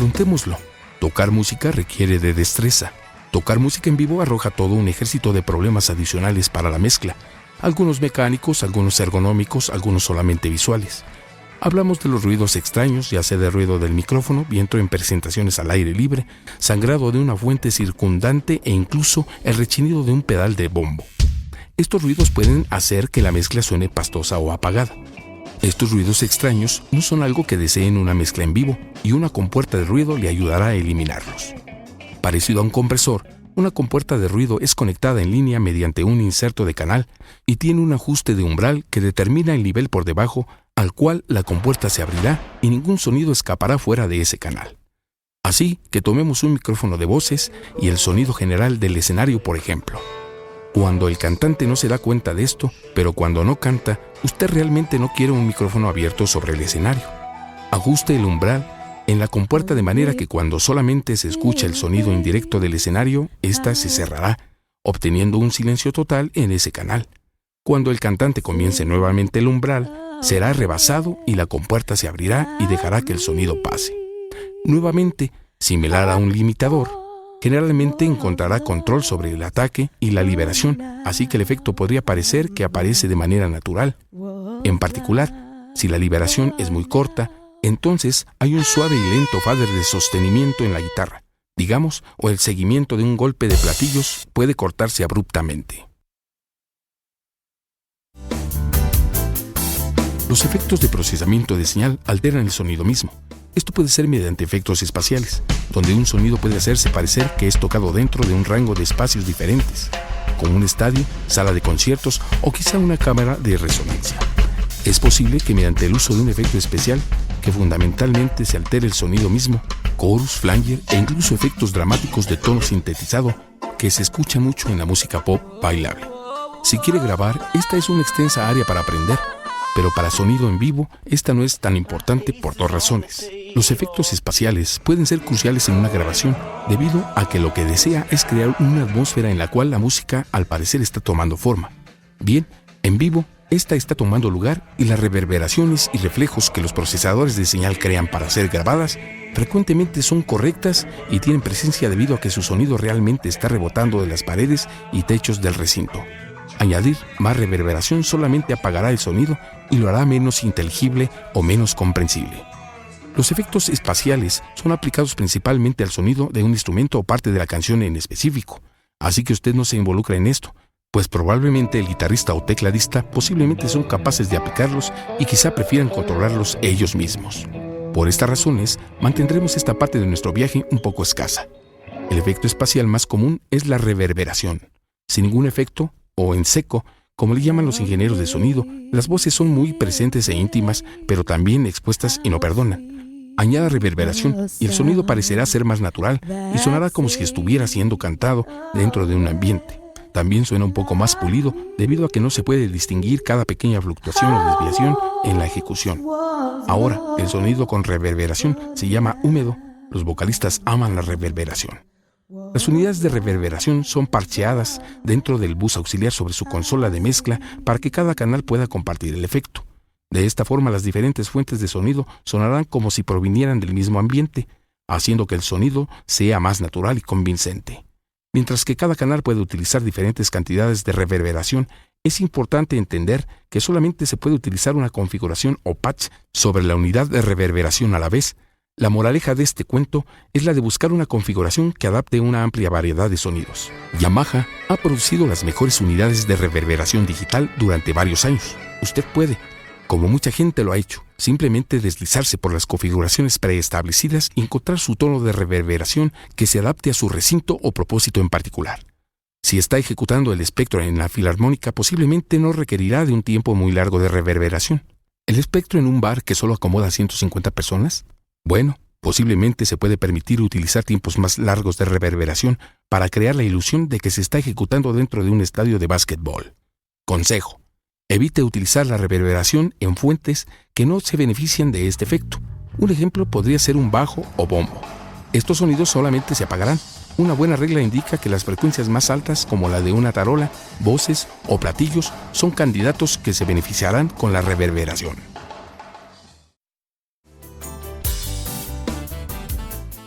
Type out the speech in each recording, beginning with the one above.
Afrontémoslo. Tocar música requiere de destreza. Tocar música en vivo arroja todo un ejército de problemas adicionales para la mezcla. Algunos mecánicos, algunos ergonómicos, algunos solamente visuales. Hablamos de los ruidos extraños, ya sea de ruido del micrófono, viento en presentaciones al aire libre, sangrado de una fuente circundante e incluso el rechinido de un pedal de bombo. Estos ruidos pueden hacer que la mezcla suene pastosa o apagada. Estos ruidos extraños no son algo que deseen una mezcla en vivo y una compuerta de ruido le ayudará a eliminarlos. Parecido a un compresor, una compuerta de ruido es conectada en línea mediante un inserto de canal y tiene un ajuste de umbral que determina el nivel por debajo al cual la compuerta se abrirá y ningún sonido escapará fuera de ese canal. Así que tomemos un micrófono de voces y el sonido general del escenario, por ejemplo. Cuando el cantante no se da cuenta de esto, pero cuando no canta, usted realmente no quiere un micrófono abierto sobre el escenario. Ajuste el umbral en la compuerta de manera que cuando solamente se escucha el sonido indirecto del escenario, ésta se cerrará, obteniendo un silencio total en ese canal. Cuando el cantante comience nuevamente el umbral, será rebasado y la compuerta se abrirá y dejará que el sonido pase. Nuevamente, similar a un limitador, generalmente encontrará control sobre el ataque y la liberación, así que el efecto podría parecer que aparece de manera natural. En particular, si la liberación es muy corta, entonces hay un suave y lento fader de sostenimiento en la guitarra, digamos, o el seguimiento de un golpe de platillos puede cortarse abruptamente. Los efectos de procesamiento de señal alteran el sonido mismo. Esto puede ser mediante efectos espaciales, donde un sonido puede hacerse parecer que es tocado dentro de un rango de espacios diferentes, como un estadio, sala de conciertos o quizá una cámara de resonancia. Es posible que mediante el uso de un efecto especial, que fundamentalmente se altere el sonido mismo, chorus, flanger e incluso efectos dramáticos de tono sintetizado, que se escucha mucho en la música pop bailable. Si quiere grabar, esta es una extensa área para aprender, pero para sonido en vivo, esta no es tan importante por dos razones. Los efectos espaciales pueden ser cruciales en una grabación, debido a que lo que desea es crear una atmósfera en la cual la música al parecer está tomando forma. Bien, en vivo, esta está tomando lugar y las reverberaciones y reflejos que los procesadores de señal crean para ser grabadas frecuentemente son correctas y tienen presencia debido a que su sonido realmente está rebotando de las paredes y techos del recinto. Añadir más reverberación solamente apagará el sonido y lo hará menos inteligible o menos comprensible. Los efectos espaciales son aplicados principalmente al sonido de un instrumento o parte de la canción en específico, así que usted no se involucra en esto, pues probablemente el guitarrista o tecladista posiblemente son capaces de aplicarlos y quizá prefieran controlarlos ellos mismos. Por estas razones, mantendremos esta parte de nuestro viaje un poco escasa. El efecto espacial más común es la reverberación. Sin ningún efecto, o en seco, como le llaman los ingenieros de sonido, las voces son muy presentes e íntimas, pero también expuestas y no perdonan. Añada reverberación y el sonido parecerá ser más natural y sonará como si estuviera siendo cantado dentro de un ambiente. También suena un poco más pulido debido a que no se puede distinguir cada pequeña fluctuación o desviación en la ejecución. Ahora, el sonido con reverberación se llama húmedo. Los vocalistas aman la reverberación. Las unidades de reverberación son parcheadas dentro del bus auxiliar sobre su consola de mezcla para que cada canal pueda compartir el efecto. De esta forma, las diferentes fuentes de sonido sonarán como si provinieran del mismo ambiente, haciendo que el sonido sea más natural y convincente. Mientras que cada canal puede utilizar diferentes cantidades de reverberación, es importante entender que solamente se puede utilizar una configuración o patch sobre la unidad de reverberación a la vez. La moraleja de este cuento es la de buscar una configuración que adapte una amplia variedad de sonidos. Yamaha ha producido las mejores unidades de reverberación digital durante varios años. Usted puede, como mucha gente lo ha hecho, simplemente deslizarse por las configuraciones preestablecidas y encontrar su tono de reverberación que se adapte a su recinto o propósito en particular. Si está ejecutando el espectro en la filarmónica, posiblemente no requerirá de un tiempo muy largo de reverberación. ¿El espectro en un bar que solo acomoda a 150 personas? Bueno, posiblemente se puede permitir utilizar tiempos más largos de reverberación para crear la ilusión de que se está ejecutando dentro de un estadio de básquetbol. Consejo: evite utilizar la reverberación en fuentes que no se benefician de este efecto. Un ejemplo podría ser un bajo o bombo. Estos sonidos solamente se apagarán. Una buena regla indica que las frecuencias más altas, como la de una tarola, voces o platillos, son candidatos que se beneficiarán con la reverberación.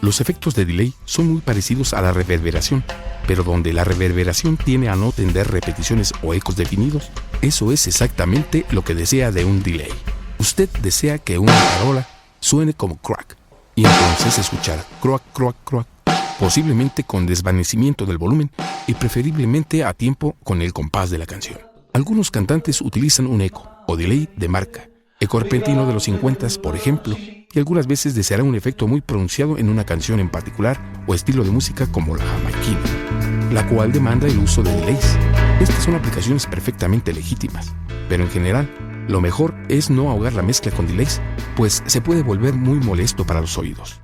Los efectos de delay son muy parecidos a la reverberación, pero donde la reverberación tiene a no tener repeticiones o ecos definidos, eso es exactamente lo que desea de un delay. Usted desea que una tarola suene como crack, y entonces escuchar crack, crack, crack, posiblemente con desvanecimiento del volumen y preferiblemente a tiempo con el compás de la canción. Algunos cantantes utilizan un eco o delay de marca, eco repentino de los 50s, por ejemplo, y algunas veces deseará un efecto muy pronunciado en una canción en particular o estilo de música como la jamaiquina, la cual demanda el uso de delays. Estas son aplicaciones perfectamente legítimas, pero en general, lo mejor es no ahogar la mezcla con delays, pues se puede volver muy molesto para los oídos.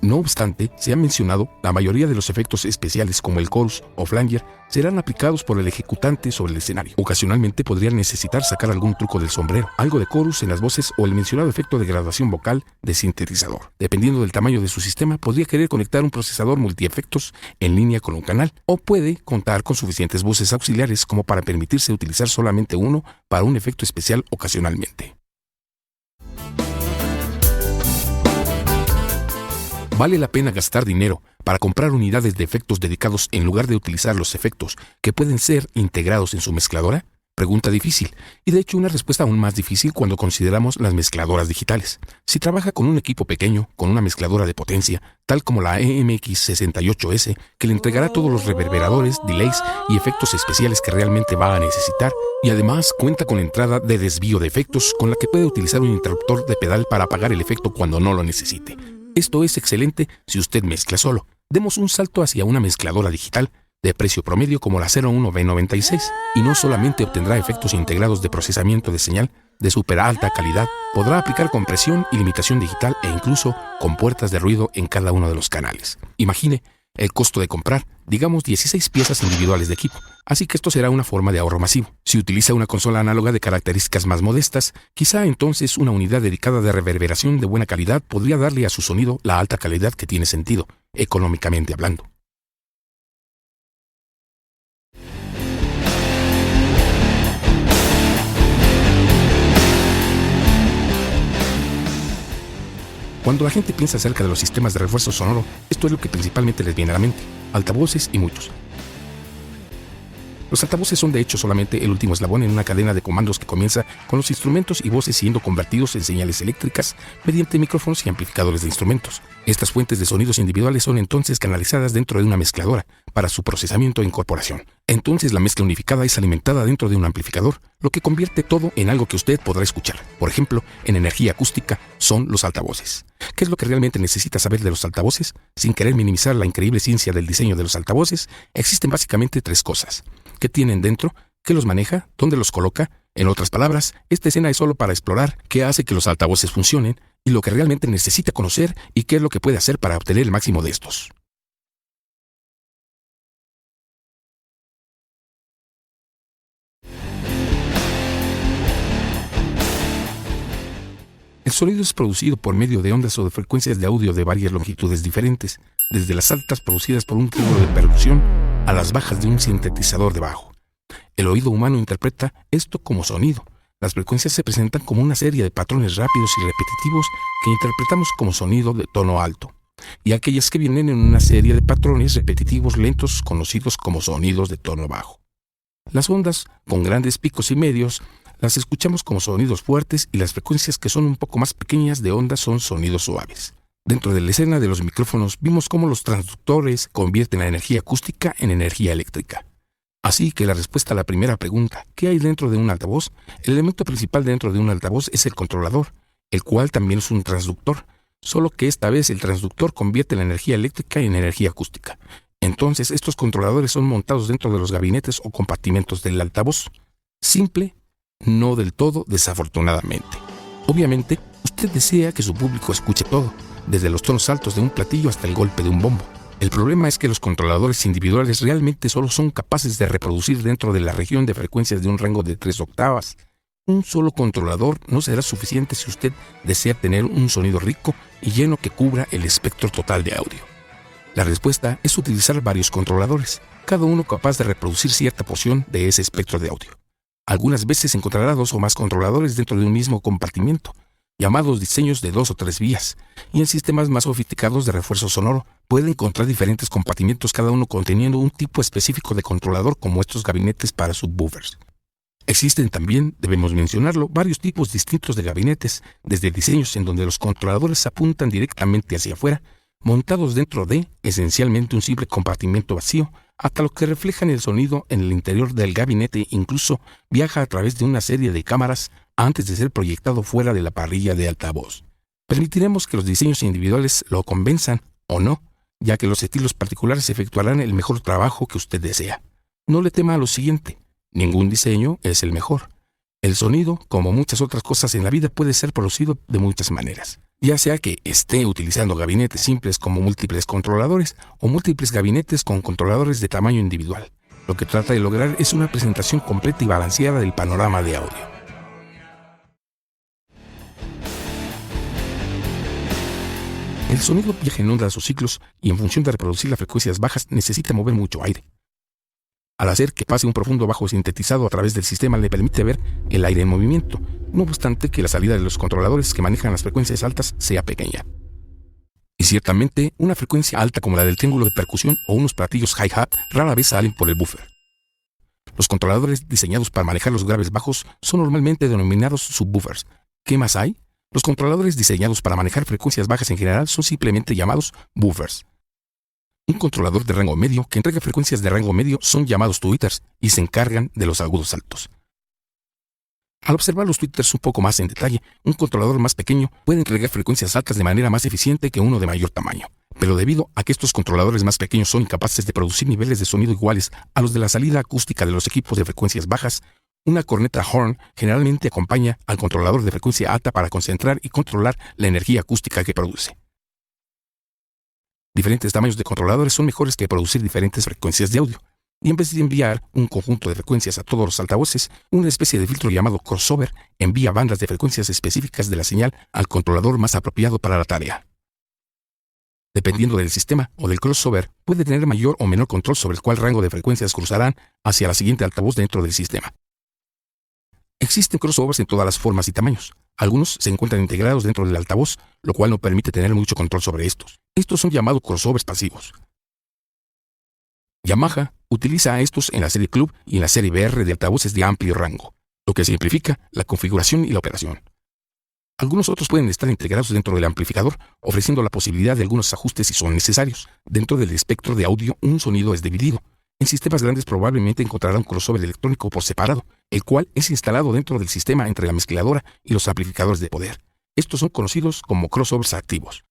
No obstante, se ha mencionado, la mayoría de los efectos especiales como el chorus o flanger serán aplicados por el ejecutante sobre el escenario. Ocasionalmente podrían necesitar sacar algún truco del sombrero, algo de chorus en las voces o el mencionado efecto de graduación vocal de sintetizador. Dependiendo del tamaño de su sistema, podría querer conectar un procesador multiefectos en línea con un canal, o puede contar con suficientes voces auxiliares como para permitirse utilizar solamente uno para un efecto especial ocasionalmente. ¿Vale la pena gastar dinero para comprar unidades de efectos dedicados en lugar de utilizar los efectos que pueden ser integrados en su mezcladora? Pregunta difícil, y de hecho una respuesta aún más difícil cuando consideramos las mezcladoras digitales. Si trabaja con un equipo pequeño, con una mezcladora de potencia, tal como la EMX68S, que le entregará todos los reverberadores, delays y efectos especiales que realmente va a necesitar, y además cuenta con entrada de desvío de efectos con la que puede utilizar un interruptor de pedal para apagar el efecto cuando no lo necesite. Esto es excelente si usted mezcla solo. Demos un salto hacia una mezcladora digital de precio promedio como la 01B96 y no solamente obtendrá efectos integrados de procesamiento de señal de súper alta calidad, podrá aplicar compresión y limitación digital e incluso con puertas de ruido en cada uno de los canales. Imagine el costo de comprar, digamos 16 piezas individuales de equipo, así que esto será una forma de ahorro masivo. Si utiliza una consola análoga de características más modestas, quizá entonces una unidad dedicada de reverberación de buena calidad podría darle a su sonido la alta calidad que tiene sentido, económicamente hablando. Cuando la gente piensa acerca de los sistemas de refuerzo sonoro, esto es lo que principalmente les viene a la mente: altavoces y muchos. Los altavoces son de hecho solamente el último eslabón en una cadena de comandos que comienza con los instrumentos y voces siendo convertidos en señales eléctricas mediante micrófonos y amplificadores de instrumentos. Estas fuentes de sonidos individuales son entonces canalizadas dentro de una mezcladora para su procesamiento e incorporación. Entonces la mezcla unificada es alimentada dentro de un amplificador, lo que convierte todo en algo que usted podrá escuchar. Por ejemplo, en energía acústica son los altavoces. ¿Qué es lo que realmente necesita saber de los altavoces? Sin querer minimizar la increíble ciencia del diseño de los altavoces, existen básicamente tres cosas: qué tienen dentro, qué los maneja, dónde los coloca. En otras palabras, esta escena es solo para explorar qué hace que los altavoces funcionen y lo que realmente necesita conocer y qué es lo que puede hacer para obtener el máximo de estos. El sonido es producido por medio de ondas o de frecuencias de audio de varias longitudes diferentes, desde las altas producidas por un tubo de percusión a las bajas de un sintetizador de bajo. El oído humano interpreta esto como sonido. Las frecuencias se presentan como una serie de patrones rápidos y repetitivos que interpretamos como sonido de tono alto, y aquellas que vienen en una serie de patrones repetitivos lentos conocidos como sonidos de tono bajo. Las ondas con grandes picos y medios las escuchamos como sonidos fuertes y las frecuencias que son un poco más pequeñas de ondas son sonidos suaves. Dentro de la escena de los micrófonos vimos cómo los transductores convierten la energía acústica en energía eléctrica. Así que la respuesta a la primera pregunta, ¿qué hay dentro de un altavoz? El elemento principal dentro de un altavoz es el controlador, el cual también es un transductor, solo que esta vez el transductor convierte la energía eléctrica en energía acústica. Entonces estos controladores son montados dentro de los gabinetes o compartimentos del altavoz. Simple, no del todo, desafortunadamente. Obviamente, usted desea que su público escuche todo, desde los tonos altos de un platillo hasta el golpe de un bombo. El problema es que los controladores individuales realmente solo son capaces de reproducir dentro de la región de frecuencias de un rango de 3 octavas. Un solo controlador no será suficiente si usted desea tener un sonido rico y lleno que cubra el espectro total de audio. La respuesta es utilizar varios controladores, cada uno capaz de reproducir cierta porción de ese espectro de audio. Algunas veces encontrará 2 o más controladores dentro de un mismo compartimento, llamados diseños de 2 o 3 vías, y en sistemas más sofisticados de refuerzo sonoro puede encontrar diferentes compartimientos, cada uno conteniendo un tipo específico de controlador, como estos gabinetes para subwoofers. Existen también, debemos mencionarlo, varios tipos distintos de gabinetes, desde diseños en donde los controladores apuntan directamente hacia afuera, montados dentro de, esencialmente, un simple compartimento vacío, hasta los que reflejan el sonido en el interior del gabinete, incluso viaja a través de una serie de cámaras antes de ser proyectado fuera de la parrilla de altavoz. Permitiremos que los diseños individuales lo convenzan o no, ya que los estilos particulares efectuarán el mejor trabajo que usted desea. No le tema a lo siguiente: ningún diseño es el mejor. El sonido, como muchas otras cosas en la vida, puede ser producido de muchas maneras, ya sea que esté utilizando gabinetes simples como múltiples controladores o múltiples gabinetes con controladores de tamaño individual. Lo que trata de lograr es una presentación completa y balanceada del panorama de audio. El sonido viaja en ondas o ciclos y, en función de reproducir las frecuencias bajas, necesita mover mucho aire. Al hacer que pase un profundo bajo sintetizado a través del sistema, le permite ver el aire en movimiento, no obstante que la salida de los controladores que manejan las frecuencias altas sea pequeña. Y ciertamente, una frecuencia alta como la del triángulo de percusión o unos platillos hi-hat rara vez salen por el buffer. Los controladores diseñados para manejar los graves bajos son normalmente denominados subwoofers. ¿Qué más hay? Los controladores diseñados para manejar frecuencias bajas en general son simplemente llamados woofers. Un controlador de rango medio que entrega frecuencias de rango medio son llamados tweeters y se encargan de los agudos altos. Al observar los tweeters un poco más en detalle, un controlador más pequeño puede entregar frecuencias altas de manera más eficiente que uno de mayor tamaño. Pero debido a que estos controladores más pequeños son incapaces de producir niveles de sonido iguales a los de la salida acústica de los equipos de frecuencias bajas, una corneta horn generalmente acompaña al controlador de frecuencia alta para concentrar y controlar la energía acústica que produce. Diferentes tamaños de controladores son mejores que producir diferentes frecuencias de audio, y en vez de enviar un conjunto de frecuencias a todos los altavoces, una especie de filtro llamado crossover envía bandas de frecuencias específicas de la señal al controlador más apropiado para la tarea. Dependiendo del sistema o del crossover, puede tener mayor o menor control sobre cuál rango de frecuencias cruzarán hacia la siguiente altavoz dentro del sistema. Existen crossovers en todas las formas y tamaños. Algunos se encuentran integrados dentro del altavoz, lo cual no permite tener mucho control sobre estos. Estos son llamados crossovers pasivos. Yamaha utiliza a estos en la serie Club y en la serie BR de altavoces de amplio rango, lo que simplifica la configuración y la operación. Algunos otros pueden estar integrados dentro del amplificador, ofreciendo la posibilidad de algunos ajustes si son necesarios. Dentro del espectro de audio, un sonido es dividido. En sistemas grandes probablemente encontrará un crossover electrónico por separado, el cual es instalado dentro del sistema entre la mezcladora y los amplificadores de poder. Estos son conocidos como crossovers activos.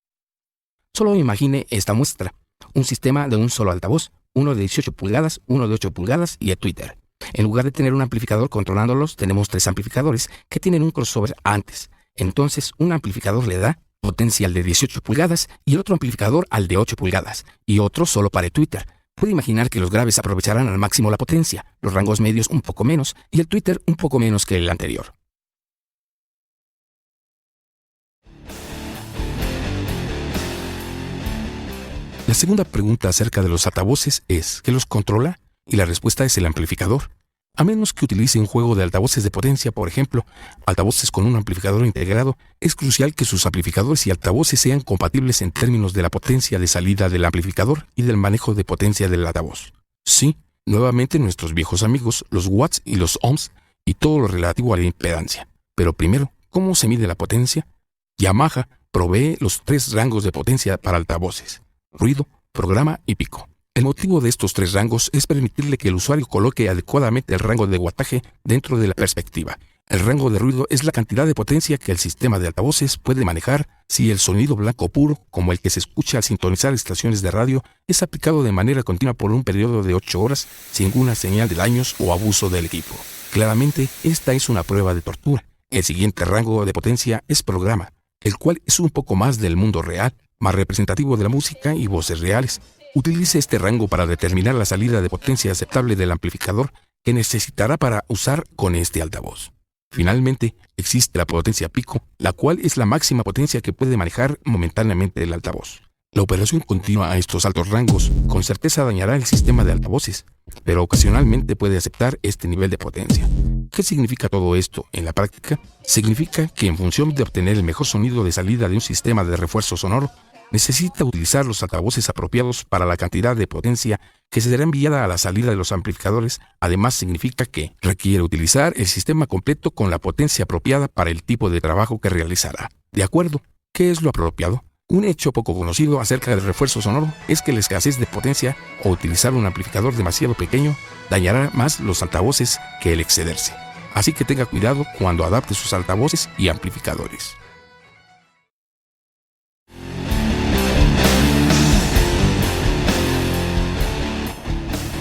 Solo imagine esta muestra: un sistema de un solo altavoz, uno de 18 pulgadas, uno de 8 pulgadas y el tweeter. En lugar de tener un amplificador controlándolos, tenemos 3 amplificadores que tienen un crossover antes. Entonces, un amplificador le da potencia al de 18 pulgadas y el otro amplificador al de 8 pulgadas, y otro solo para el tweeter. Puede imaginar que los graves aprovecharán al máximo la potencia, los rangos medios un poco menos y el tweeter un poco menos que el anterior. La segunda pregunta acerca de los altavoces es: ¿qué los controla? Y la respuesta es el amplificador. A menos que utilice un juego de altavoces de potencia, por ejemplo, altavoces con un amplificador integrado, es crucial que sus amplificadores y altavoces sean compatibles en términos de la potencia de salida del amplificador y del manejo de potencia del altavoz. Sí, nuevamente nuestros viejos amigos, los watts y los ohms, y todo lo relativo a la impedancia. Pero primero, ¿cómo se mide la potencia? Yamaha provee los 3 rangos de potencia para altavoces: ruido, programa y pico. El motivo de estos 3 rangos es permitirle que el usuario coloque adecuadamente el rango de wattaje dentro de la perspectiva. El rango de ruido es la cantidad de potencia que el sistema de altavoces puede manejar si el sonido blanco puro, como el que se escucha al sintonizar estaciones de radio, es aplicado de manera continua por un periodo de 8 horas sin ninguna señal de daños o abuso del equipo. Claramente, esta es una prueba de tortura. El siguiente rango de potencia es programa, el cual es un poco más del mundo real, más representativo de la música y voces reales. Utilice este rango para determinar la salida de potencia aceptable del amplificador que necesitará para usar con este altavoz. Finalmente, existe la potencia pico, la cual es la máxima potencia que puede manejar momentáneamente el altavoz. La operación continua a estos altos rangos con certeza dañará el sistema de altavoces, pero ocasionalmente puede aceptar este nivel de potencia. ¿Qué significa todo esto en la práctica? Significa que en función de obtener el mejor sonido de salida de un sistema de refuerzo sonoro, necesita utilizar los altavoces apropiados para la cantidad de potencia que se será enviada a la salida de los amplificadores. Además, significa que requiere utilizar el sistema completo con la potencia apropiada para el tipo de trabajo que realizará. ¿De acuerdo? ¿Qué es lo apropiado? Un hecho poco conocido acerca del refuerzo sonoro es que la escasez de potencia o utilizar un amplificador demasiado pequeño dañará más los altavoces que el excederse. Así que tenga cuidado cuando adapte sus altavoces y amplificadores.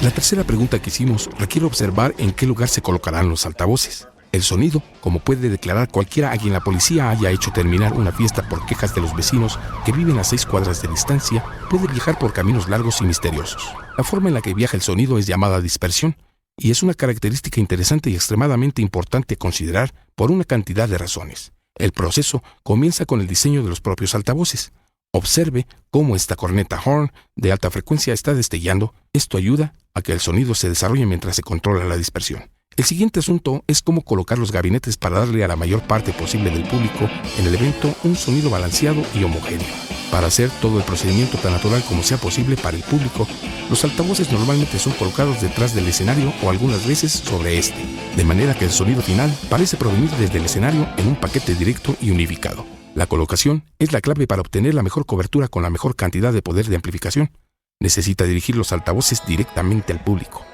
La tercera pregunta que hicimos requiere observar en qué lugar se colocarán los altavoces. El sonido, como puede declarar cualquiera a quien la policía haya hecho terminar una fiesta por quejas de los vecinos que viven a 6 cuadras de distancia, puede viajar por caminos largos y misteriosos. La forma en la que viaja el sonido es llamada dispersión, y es una característica interesante y extremadamente importante a considerar por una cantidad de razones. El proceso comienza con el diseño de los propios altavoces. Observe cómo esta corneta horn de alta frecuencia está destellando. Esto ayuda a que el sonido se desarrolle mientras se controla la dispersión. El siguiente asunto es cómo colocar los gabinetes para darle a la mayor parte posible del público en el evento un sonido balanceado y homogéneo. Para hacer todo el procedimiento tan natural como sea posible para el público, los altavoces normalmente son colocados detrás del escenario o algunas veces sobre este, de manera que el sonido final parece provenir desde el escenario en un paquete directo y unificado. La colocación es la clave para obtener la mejor cobertura con la mejor cantidad de poder de amplificación. Necesita dirigir los altavoces directamente al público.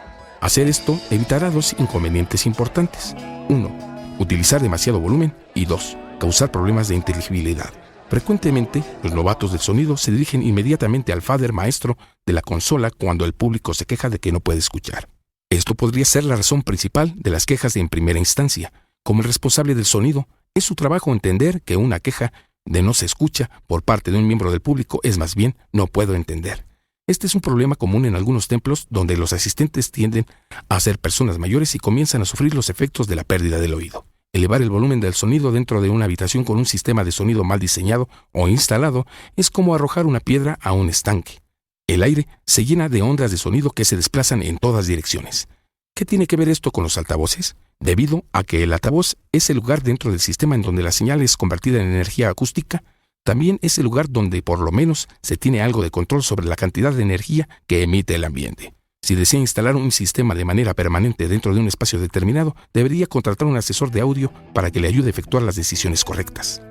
Hacer esto evitará 2 inconvenientes importantes. 1. Utilizar demasiado volumen. Y 2. Causar problemas de inteligibilidad. Frecuentemente, los novatos del sonido se dirigen inmediatamente al fader maestro de la consola cuando el público se queja de que no puede escuchar. Esto podría ser la razón principal de las quejas en primera instancia. Como el responsable del sonido, es su trabajo entender que una queja de no se escucha por parte de un miembro del público es más bien no puedo entender. Este es un problema común en algunos templos donde los asistentes tienden a ser personas mayores y comienzan a sufrir los efectos de la pérdida del oído. Elevar el volumen del sonido dentro de una habitación con un sistema de sonido mal diseñado o instalado es como arrojar una piedra a un estanque. El aire se llena de ondas de sonido que se desplazan en todas direcciones. ¿Qué tiene que ver esto con los altavoces? Debido a que el altavoz es el lugar dentro del sistema en donde la señal es convertida en energía acústica, también es el lugar donde por lo menos se tiene algo de control sobre la cantidad de energía que emite el ambiente. Si desea instalar un sistema de manera permanente dentro de un espacio determinado, debería contratar un asesor de audio para que le ayude a efectuar las decisiones correctas.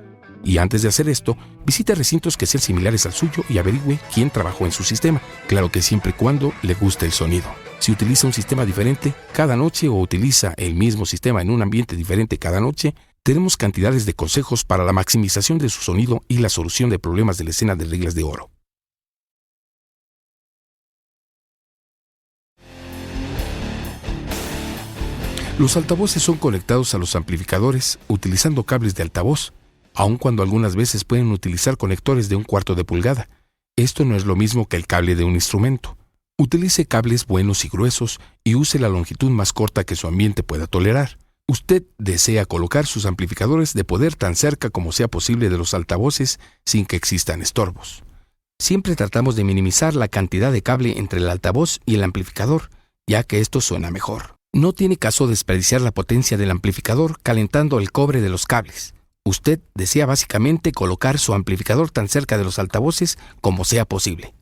Y antes de hacer esto, visite recintos que sean similares al suyo y averigüe quién trabajó en su sistema. Claro que siempre y cuando le guste el sonido. Si utiliza un sistema diferente cada noche o utiliza el mismo sistema en un ambiente diferente cada noche, tenemos cantidades de consejos para la maximización de su sonido y la solución de problemas de la escena de reglas de oro. Los altavoces son conectados a los amplificadores utilizando cables de altavoz, aun cuando algunas veces pueden utilizar conectores de 1/4 de pulgada. Esto no es lo mismo que el cable de un instrumento. Utilice cables buenos y gruesos y use la longitud más corta que su ambiente pueda tolerar. Usted desea colocar sus amplificadores de poder tan cerca como sea posible de los altavoces sin que existan estorbos. Siempre tratamos de minimizar la cantidad de cable entre el altavoz y el amplificador, ya que esto suena mejor. No tiene caso desperdiciar la potencia del amplificador calentando el cobre de los cables. Usted desea básicamente colocar su amplificador tan cerca de los altavoces como sea posible.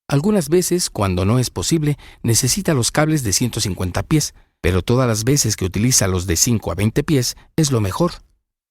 Algunas veces, cuando no es posible, necesita los cables de 150 pies, pero todas las veces que utiliza los de 5 a 20 pies es lo mejor.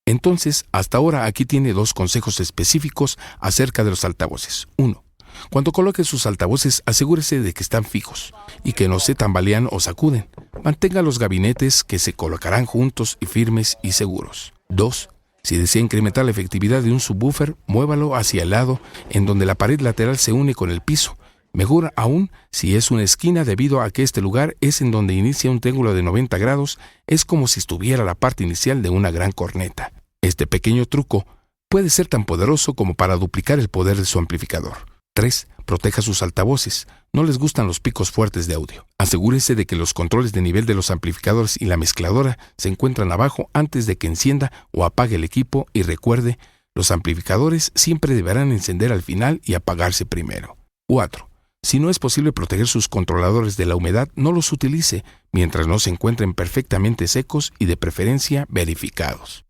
Entonces, hasta ahora aquí tiene 2 consejos específicos acerca de los altavoces. 1. Cuando coloque sus altavoces, asegúrese de que están fijos y que no se tambalean o sacuden. Mantenga los gabinetes que se colocarán juntos y firmes y seguros. 2. Si desea incrementar la efectividad de un subwoofer, muévalo hacia el lado en donde la pared lateral se une con el piso. Mejor aún si es una esquina, debido a que este lugar es en donde inicia un triángulo de 90 grados, es como si estuviera la parte inicial de una gran corneta. Este pequeño truco puede ser tan poderoso como para duplicar el poder de su amplificador. 3. Proteja sus altavoces. No les gustan los picos fuertes de audio. Asegúrese de que los controles de nivel de los amplificadores y la mezcladora se encuentran abajo antes de que encienda o apague el equipo, y recuerde, los amplificadores siempre deberán encender al final y apagarse primero. 4. Si no es posible proteger sus controladores de la humedad, no los utilice mientras no se encuentren perfectamente secos y de preferencia verificados.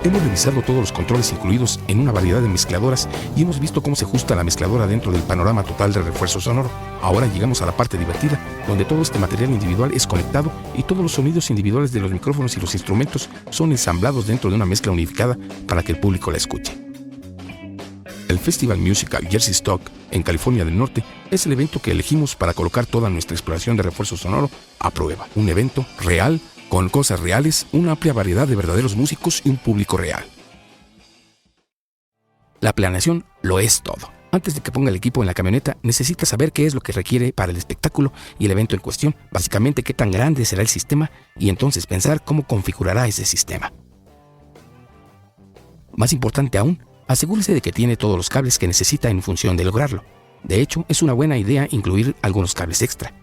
Hemos revisado todos los controles incluidos en una variedad de mezcladoras y hemos visto cómo se ajusta la mezcladora dentro del panorama total de refuerzo sonoro. Ahora llegamos a la parte divertida, donde todo este material individual es conectado y todos los sonidos individuales de los micrófonos y los instrumentos son ensamblados dentro de una mezcla unificada para que el público la escuche. El Festival Musical Jersey Stock en California del Norte es el evento que elegimos para colocar toda nuestra exploración de refuerzo sonoro a prueba. Un evento real, con cosas reales, una amplia variedad de verdaderos músicos y un público real. La planeación lo es todo. Antes de que ponga el equipo en la camioneta, necesita saber qué es lo que requiere para el espectáculo y el evento en cuestión, básicamente qué tan grande será el sistema y entonces pensar cómo configurará ese sistema. Más importante aún, asegúrese de que tiene todos los cables que necesita en función de lograrlo. De hecho, es una buena idea incluir algunos cables extra.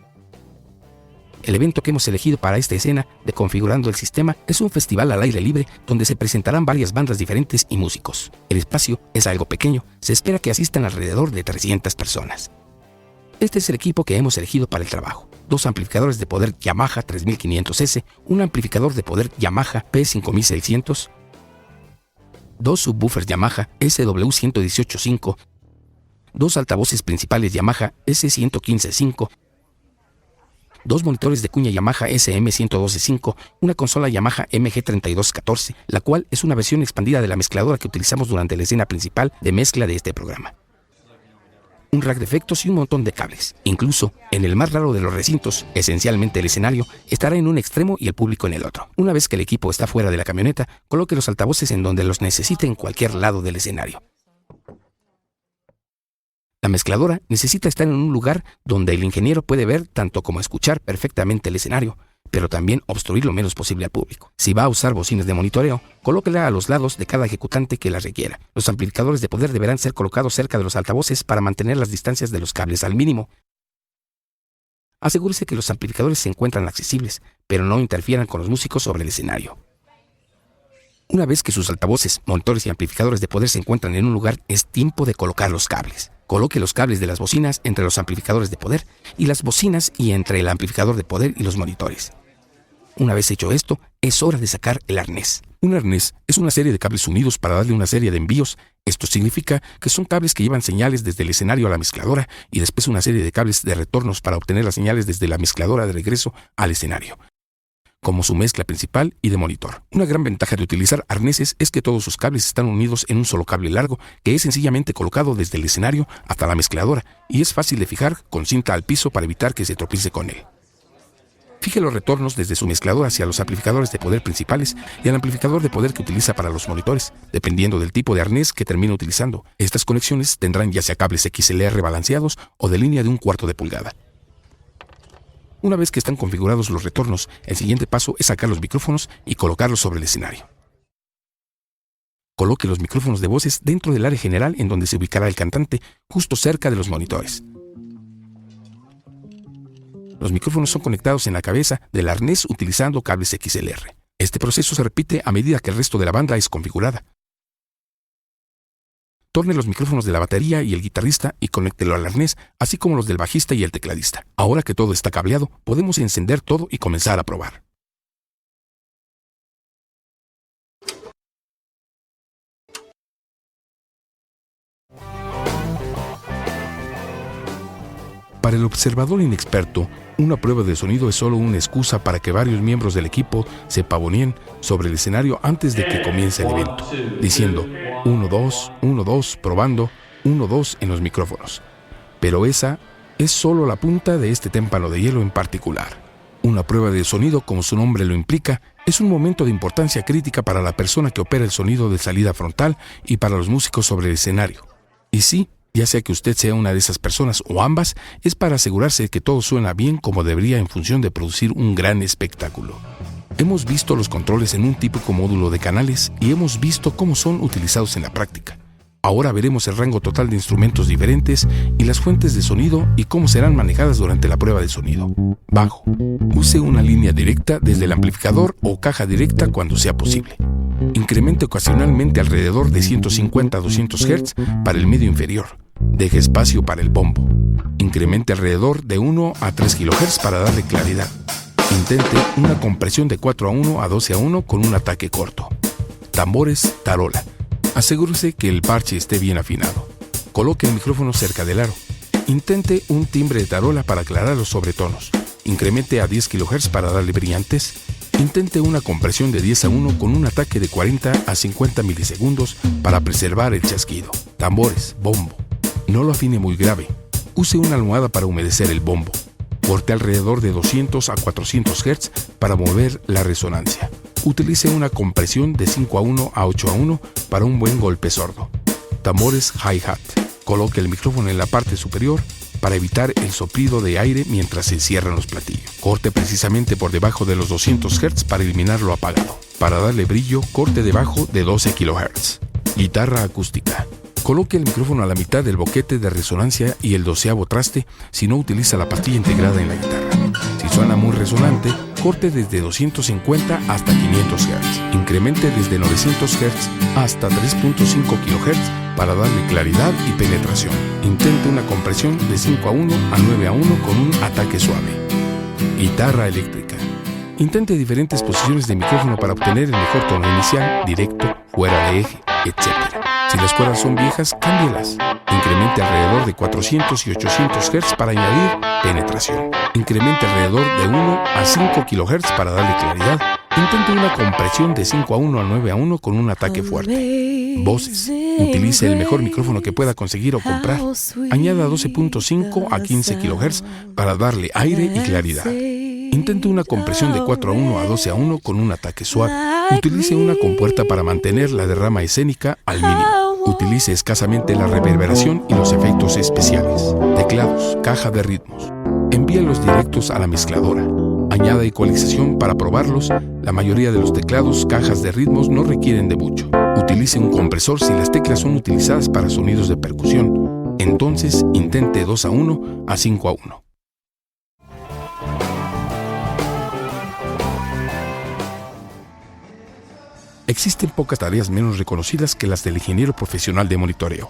El evento que hemos elegido para esta escena de Configurando el Sistema es un festival al aire libre donde se presentarán varias bandas diferentes y músicos. El espacio es algo pequeño, se espera que asistan alrededor de 300 personas. Este es el equipo que hemos elegido para el trabajo. 2 amplificadores de poder Yamaha 3500S, un amplificador de poder Yamaha P5600, 2 subwoofers Yamaha SW1185, 2 altavoces principales Yamaha S1115-5, 2 monitores de cuña Yamaha SM112-5, una consola Yamaha MG3214, la cual es una versión expandida de la mezcladora que utilizamos durante la escena principal de mezcla de este programa. Un rack de efectos y un montón de cables. Incluso, en el más raro de los recintos, esencialmente el escenario, estará en un extremo y el público en el otro. Una vez que el equipo está fuera de la camioneta, coloque los altavoces en donde los necesite en cualquier lado del escenario. La mezcladora necesita estar en un lugar donde el ingeniero puede ver tanto como escuchar perfectamente el escenario, pero también obstruir lo menos posible al público. Si va a usar bocinas de monitoreo, colóquela a los lados de cada ejecutante que la requiera. Los amplificadores de poder deberán ser colocados cerca de los altavoces para mantener las distancias de los cables al mínimo. Asegúrese que los amplificadores se encuentran accesibles, pero no interfieran con los músicos sobre el escenario. Una vez que sus altavoces, monitores y amplificadores de poder se encuentran en un lugar, es tiempo de colocar los cables. Coloque los cables de las bocinas entre los amplificadores de poder y las bocinas y entre el amplificador de poder y los monitores. Una vez hecho esto, es hora de sacar el arnés. Un arnés es una serie de cables unidos para darle una serie de envíos. Esto significa que son cables que llevan señales desde el escenario a la mezcladora y después una serie de cables de retornos para obtener las señales desde la mezcladora de regreso al escenario, como su mezcla principal y de monitor. Una gran ventaja de utilizar arneses es que todos sus cables están unidos en un solo cable largo que es sencillamente colocado desde el escenario hasta la mezcladora y es fácil de fijar con cinta al piso para evitar que se tropiece con él. Fije los retornos desde su mezcladora hacia los amplificadores de poder principales y al amplificador de poder que utiliza para los monitores, dependiendo del tipo de arnés que termine utilizando. Estas conexiones tendrán ya sea cables XLR balanceados o de línea de 1/4 de pulgada. Una vez que están configurados los retornos, el siguiente paso es sacar los micrófonos y colocarlos sobre el escenario. Coloque los micrófonos de voces dentro del área general en donde se ubicará el cantante, justo cerca de los monitores. Los micrófonos son conectados en la cabeza del arnés utilizando cables XLR. Este proceso se repite a medida que el resto de la banda es configurada. Torne los micrófonos de la batería y el guitarrista y conéctelo al arnés, así como los del bajista y el tecladista. Ahora que todo está cableado, podemos encender todo y comenzar a probar. Para el observador inexperto, una prueba de sonido es solo una excusa para que varios miembros del equipo se pavoneen sobre el escenario antes de que comience el evento, diciendo 1, 2, 1, 2, probando, 1, 2 en los micrófonos. Pero esa es solo la punta de este témpano de hielo en particular. Una prueba de sonido, como su nombre lo implica, es un momento de importancia crítica para la persona que opera el sonido de salida frontal y para los músicos sobre el escenario. Y sí, ya sea que usted sea una de esas personas o ambas, es para asegurarse de que todo suena bien como debería en función de producir un gran espectáculo. Hemos visto los controles en un típico módulo de canales y hemos visto cómo son utilizados en la práctica. Ahora veremos el rango total de instrumentos diferentes y las fuentes de sonido y cómo serán manejadas durante la prueba de sonido. Bajo. Use una línea directa desde el amplificador o caja directa cuando sea posible. Incremente ocasionalmente alrededor de 150 a 200 Hz para el medio inferior. Deje espacio para el bombo. Incremente alrededor de 1 a 3 kHz para darle claridad. Intente una compresión de 4:1 a 12:1 con un ataque corto. Tambores, tarola. Asegúrese que el parche esté bien afinado. Coloque el micrófono cerca del aro. Intente un timbre de tarola para aclarar los sobretonos. Incremente a 10 kHz para darle brillantez. Intente una compresión de 10:1 con un ataque de 40 a 50 milisegundos para preservar el chasquido. Tambores, bombo. No lo afine muy grave. Use una almohada para humedecer el bombo. Corte alrededor de 200 a 400 Hz para mover la resonancia. Utilice una compresión de 5:1 a 8:1 para un buen golpe sordo. Tambores hi-hat. Coloque el micrófono en la parte superior para evitar el soplido de aire mientras se cierran los platillos. Corte precisamente por debajo de los 200 Hz para eliminar lo apagado. Para darle brillo, corte debajo de 12 kHz. Guitarra acústica. Coloque el micrófono a la mitad del boquete de resonancia y el 12avo traste si no utiliza la pastilla integrada en la guitarra. Si suena muy resonante, corte desde 250 hasta 500 Hz. Incremente desde 900 Hz hasta 3.5 kHz para darle claridad y penetración. Intente una compresión de 5:1 a 9:1 con un ataque suave. Guitarra eléctrica. Intente diferentes posiciones de micrófono para obtener el mejor tono inicial, directo, fuera de eje, etc. Si las cuerdas son viejas, cámbielas. Incremente alrededor de 400 y 800 Hz para añadir penetración. Incremente alrededor de 1 a 5 kHz para darle claridad. Intente una compresión de 5:1 a 9:1 con un ataque fuerte. Voces. Utilice el mejor micrófono que pueda conseguir o comprar. Añada 12.5 a 15 kHz para darle aire y claridad. Intente una compresión de 4:1 a 12:1 con un ataque suave. Utilice una compuerta para mantener la derrama escénica al mínimo. Utilice escasamente la reverberación y los efectos especiales. Teclados, caja de ritmos. Envíelos directos a la mezcladora. Añada ecualización para probarlos. La mayoría de los teclados, cajas de ritmos no requieren de mucho. Utilice un compresor si las teclas son utilizadas para sonidos de percusión. Entonces, intente 2:1 a 5:1. Existen pocas tareas menos reconocidas que las del ingeniero profesional de monitoreo.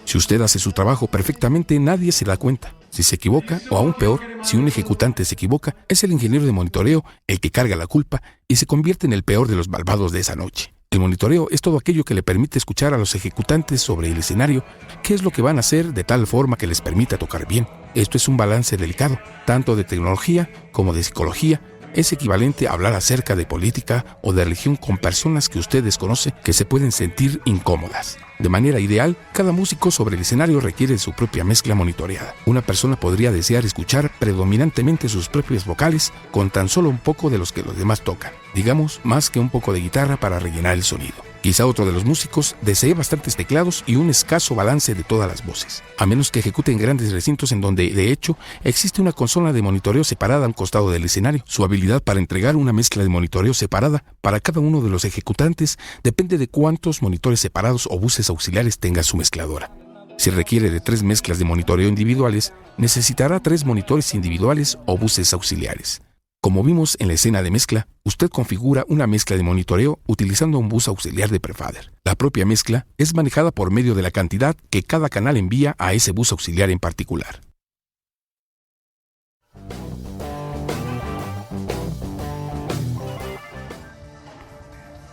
Si usted hace su trabajo perfectamente, nadie se da cuenta. Si se equivoca, o aún peor, si un ejecutante se equivoca, es el ingeniero de monitoreo el que carga la culpa y se convierte en el peor de los malvados de esa noche. El monitoreo es todo aquello que le permite escuchar a los ejecutantes sobre el escenario qué es lo que van a hacer de tal forma que les permita tocar bien. Esto es un balance delicado, tanto de tecnología como de psicología. Es equivalente a hablar acerca de política o de religión con personas que usted desconoce que se pueden sentir incómodas. De manera ideal, cada músico sobre el escenario requiere de su propia mezcla monitoreada. Una persona podría desear escuchar predominantemente sus propias vocales con tan solo un poco de los que los demás tocan. Digamos, más que un poco de guitarra para rellenar el sonido. Quizá otro de los músicos desee bastantes teclados y un escaso balance de todas las voces, a menos que ejecute en grandes recintos en donde, de hecho, existe una consola de monitoreo separada a un costado del escenario. Su habilidad para entregar una mezcla de monitoreo separada para cada uno de los ejecutantes depende de cuántos monitores separados o buses auxiliares tenga su mezcladora. Si requiere de 3 mezclas de monitoreo individuales, necesitará 3 monitores individuales o buses auxiliares. Como vimos en la escena de mezcla, usted configura una mezcla de monitoreo utilizando un bus auxiliar de prefader. La propia mezcla es manejada por medio de la cantidad que cada canal envía a ese bus auxiliar en particular.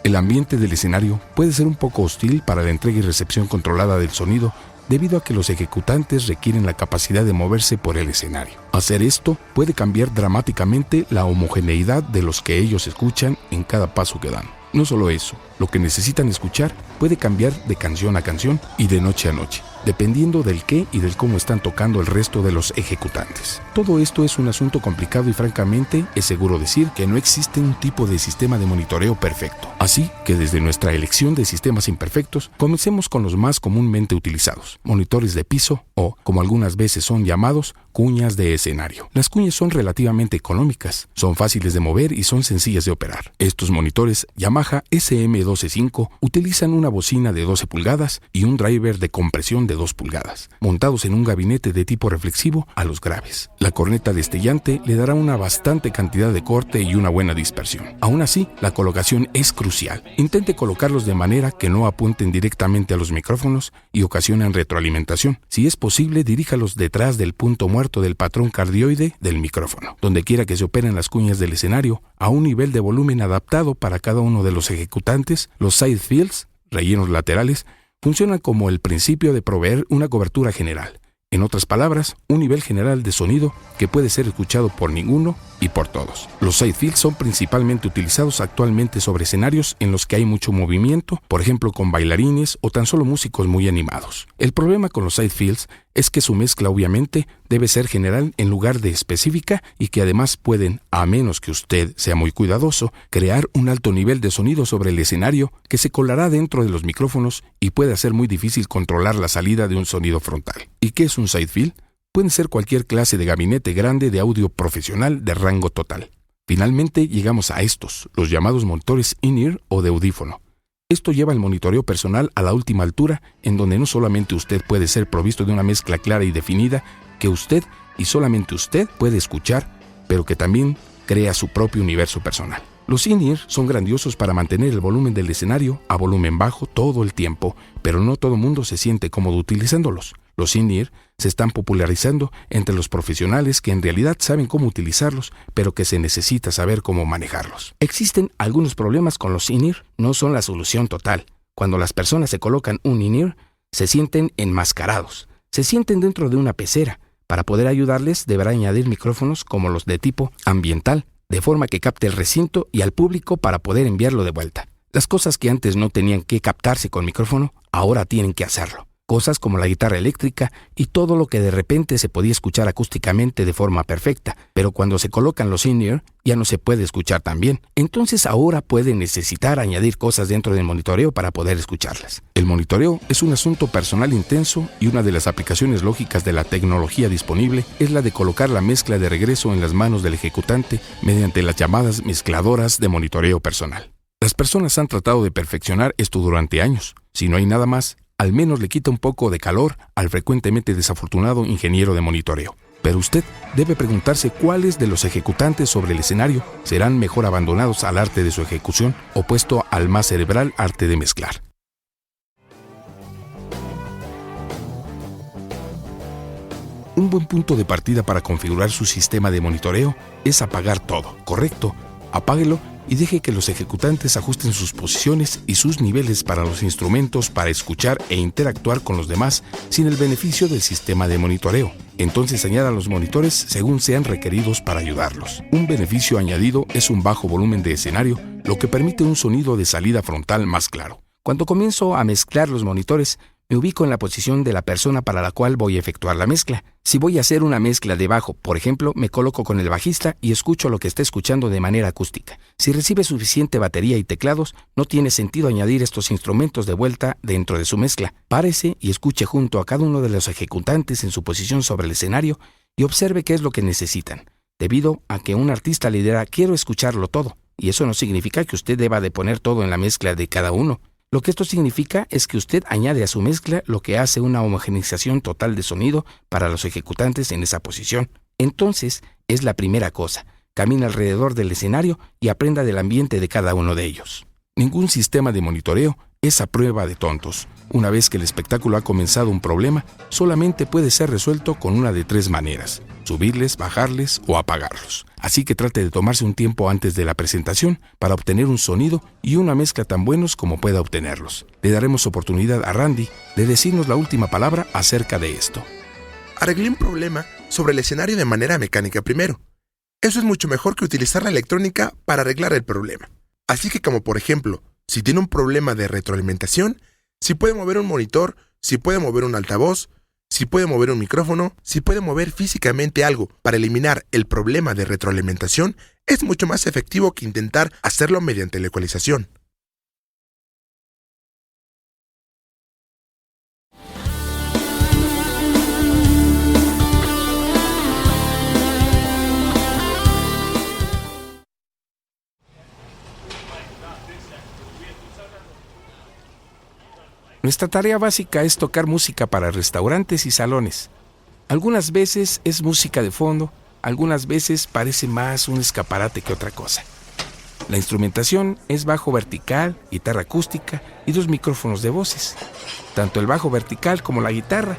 El ambiente del escenario puede ser un poco hostil para la entrega y recepción controlada del sonido debido a que los ejecutantes requieren la capacidad de moverse por el escenario. Hacer esto puede cambiar dramáticamente la homogeneidad de los que ellos escuchan en cada paso que dan. No solo eso, lo que necesitan escuchar puede cambiar de canción a canción y de noche a noche, dependiendo del qué y del cómo están tocando el resto de los ejecutantes. Todo esto es un asunto complicado y francamente es seguro decir que no existe un tipo de sistema de monitoreo perfecto. Así que desde nuestra elección de sistemas imperfectos, comencemos con los más comúnmente utilizados, monitores de piso o, como algunas veces son llamados, cuñas de escenario. Las cuñas son relativamente económicas, son fáciles de mover y son sencillas de operar. Estos monitores Yamaha SM2 12.5 utilizan una bocina de 12 pulgadas y un driver de compresión de 2 pulgadas, montados en un gabinete de tipo reflexivo a los graves. La corneta destellante le dará una bastante cantidad de corte y una buena dispersión. Aún así, la colocación es crucial. Intente colocarlos de manera que no apunten directamente a los micrófonos y ocasionen retroalimentación. Si es posible, diríjalos detrás del punto muerto del patrón cardioide del micrófono, donde quiera que se operen las cuñas del escenario, a un nivel de volumen adaptado para cada uno de los ejecutantes. Los side fields, rellenos laterales, funcionan como el principio de proveer una cobertura general. En otras palabras, un nivel general de sonido que puede ser escuchado por ninguno y por todos. Los side fields son principalmente utilizados actualmente sobre escenarios en los que hay mucho movimiento, por ejemplo con bailarines o tan solo músicos muy animados. El problema con los side fields es que su mezcla obviamente debe ser general en lugar de específica y que además pueden, a menos que usted sea muy cuidadoso, crear un alto nivel de sonido sobre el escenario que se colará dentro de los micrófonos y puede hacer muy difícil controlar la salida de un sonido frontal. ¿Y qué es un side field? Puede ser cualquier clase de gabinete grande de audio profesional de rango total. Finalmente llegamos a estos, los llamados monitores in-ear o de audífono. Esto lleva el monitoreo personal a la última altura, en donde no solamente usted puede ser provisto de una mezcla clara y definida, que usted y solamente usted puede escuchar, pero que también crea su propio universo personal. Los in-ear son grandiosos para mantener el volumen del escenario a volumen bajo todo el tiempo, pero no todo mundo se siente cómodo utilizándolos. Los in-ear se están popularizando entre los profesionales que en realidad saben cómo utilizarlos, pero que se necesita saber cómo manejarlos. Existen algunos problemas con los in-ear, no son la solución total. Cuando las personas se colocan un in-ear, se sienten enmascarados, se sienten dentro de una pecera. Para poder ayudarles, deberá añadir micrófonos como los de tipo ambiental, de forma que capte el recinto y al público para poder enviarlo de vuelta. Las cosas que antes no tenían que captarse con micrófono, ahora tienen que hacerlo. Cosas como la guitarra eléctrica y todo lo que de repente se podía escuchar acústicamente de forma perfecta, pero cuando se colocan los in-ear ya no se puede escuchar tan bien. Entonces ahora puede necesitar añadir cosas dentro del monitoreo para poder escucharlas. El monitoreo es un asunto personal intenso y una de las aplicaciones lógicas de la tecnología disponible es la de colocar la mezcla de regreso en las manos del ejecutante mediante las llamadas mezcladoras de monitoreo personal. Las personas han tratado de perfeccionar esto durante años. Si no hay nada más, al menos le quita un poco de calor al frecuentemente desafortunado ingeniero de monitoreo. Pero usted debe preguntarse cuáles de los ejecutantes sobre el escenario serán mejor abandonados al arte de su ejecución o puesto al más cerebral arte de mezclar. Un buen punto de partida para configurar su sistema de monitoreo es apagar todo, ¿correcto? Apáguelo y deje que los ejecutantes ajusten sus posiciones y sus niveles para los instrumentos para escuchar e interactuar con los demás sin el beneficio del sistema de monitoreo. Entonces añada los monitores según sean requeridos para ayudarlos. Un beneficio añadido es un bajo volumen de escenario, lo que permite un sonido de salida frontal más claro. Cuando comienzo a mezclar los monitores, me ubico en la posición de la persona para la cual voy a efectuar la mezcla. Si voy a hacer una mezcla de bajo, por ejemplo, me coloco con el bajista y escucho lo que está escuchando de manera acústica. Si recibe suficiente batería y teclados, no tiene sentido añadir estos instrumentos de vuelta dentro de su mezcla. Párese y escuche junto a cada uno de los ejecutantes en su posición sobre el escenario y observe qué es lo que necesitan. Debido a que un artista le dirá quiero escucharlo todo, y eso no significa que usted deba de poner todo en la mezcla de cada uno. Lo que esto significa es que usted añade a su mezcla lo que hace una homogeneización total de sonido para los ejecutantes en esa posición. Entonces, es la primera cosa. Camina alrededor del escenario y aprenda del ambiente de cada uno de ellos. Ningún sistema de monitoreo es a prueba de tontos. Una vez que el espectáculo ha comenzado un problema, solamente puede ser resuelto con una de 3 maneras: subirles, bajarles o apagarlos. Así que trate de tomarse un tiempo antes de la presentación para obtener un sonido y una mezcla tan buenos como pueda obtenerlos. Le daremos oportunidad a Randy de decirnos la última palabra acerca de esto. Arreglé un problema sobre el escenario de manera mecánica primero. Eso es mucho mejor que utilizar la electrónica para arreglar el problema. Así que como por ejemplo, si tiene un problema de retroalimentación, si puede mover un monitor, si puede mover un altavoz, si puede mover un micrófono, si puede mover físicamente algo para eliminar el problema de retroalimentación, es mucho más efectivo que intentar hacerlo mediante la ecualización. Nuestra tarea básica es tocar música para restaurantes y salones. Algunas veces es música de fondo, algunas veces parece más un escaparate que otra cosa. La instrumentación es bajo vertical, guitarra acústica y 2 micrófonos de voces. Tanto el bajo vertical como la guitarra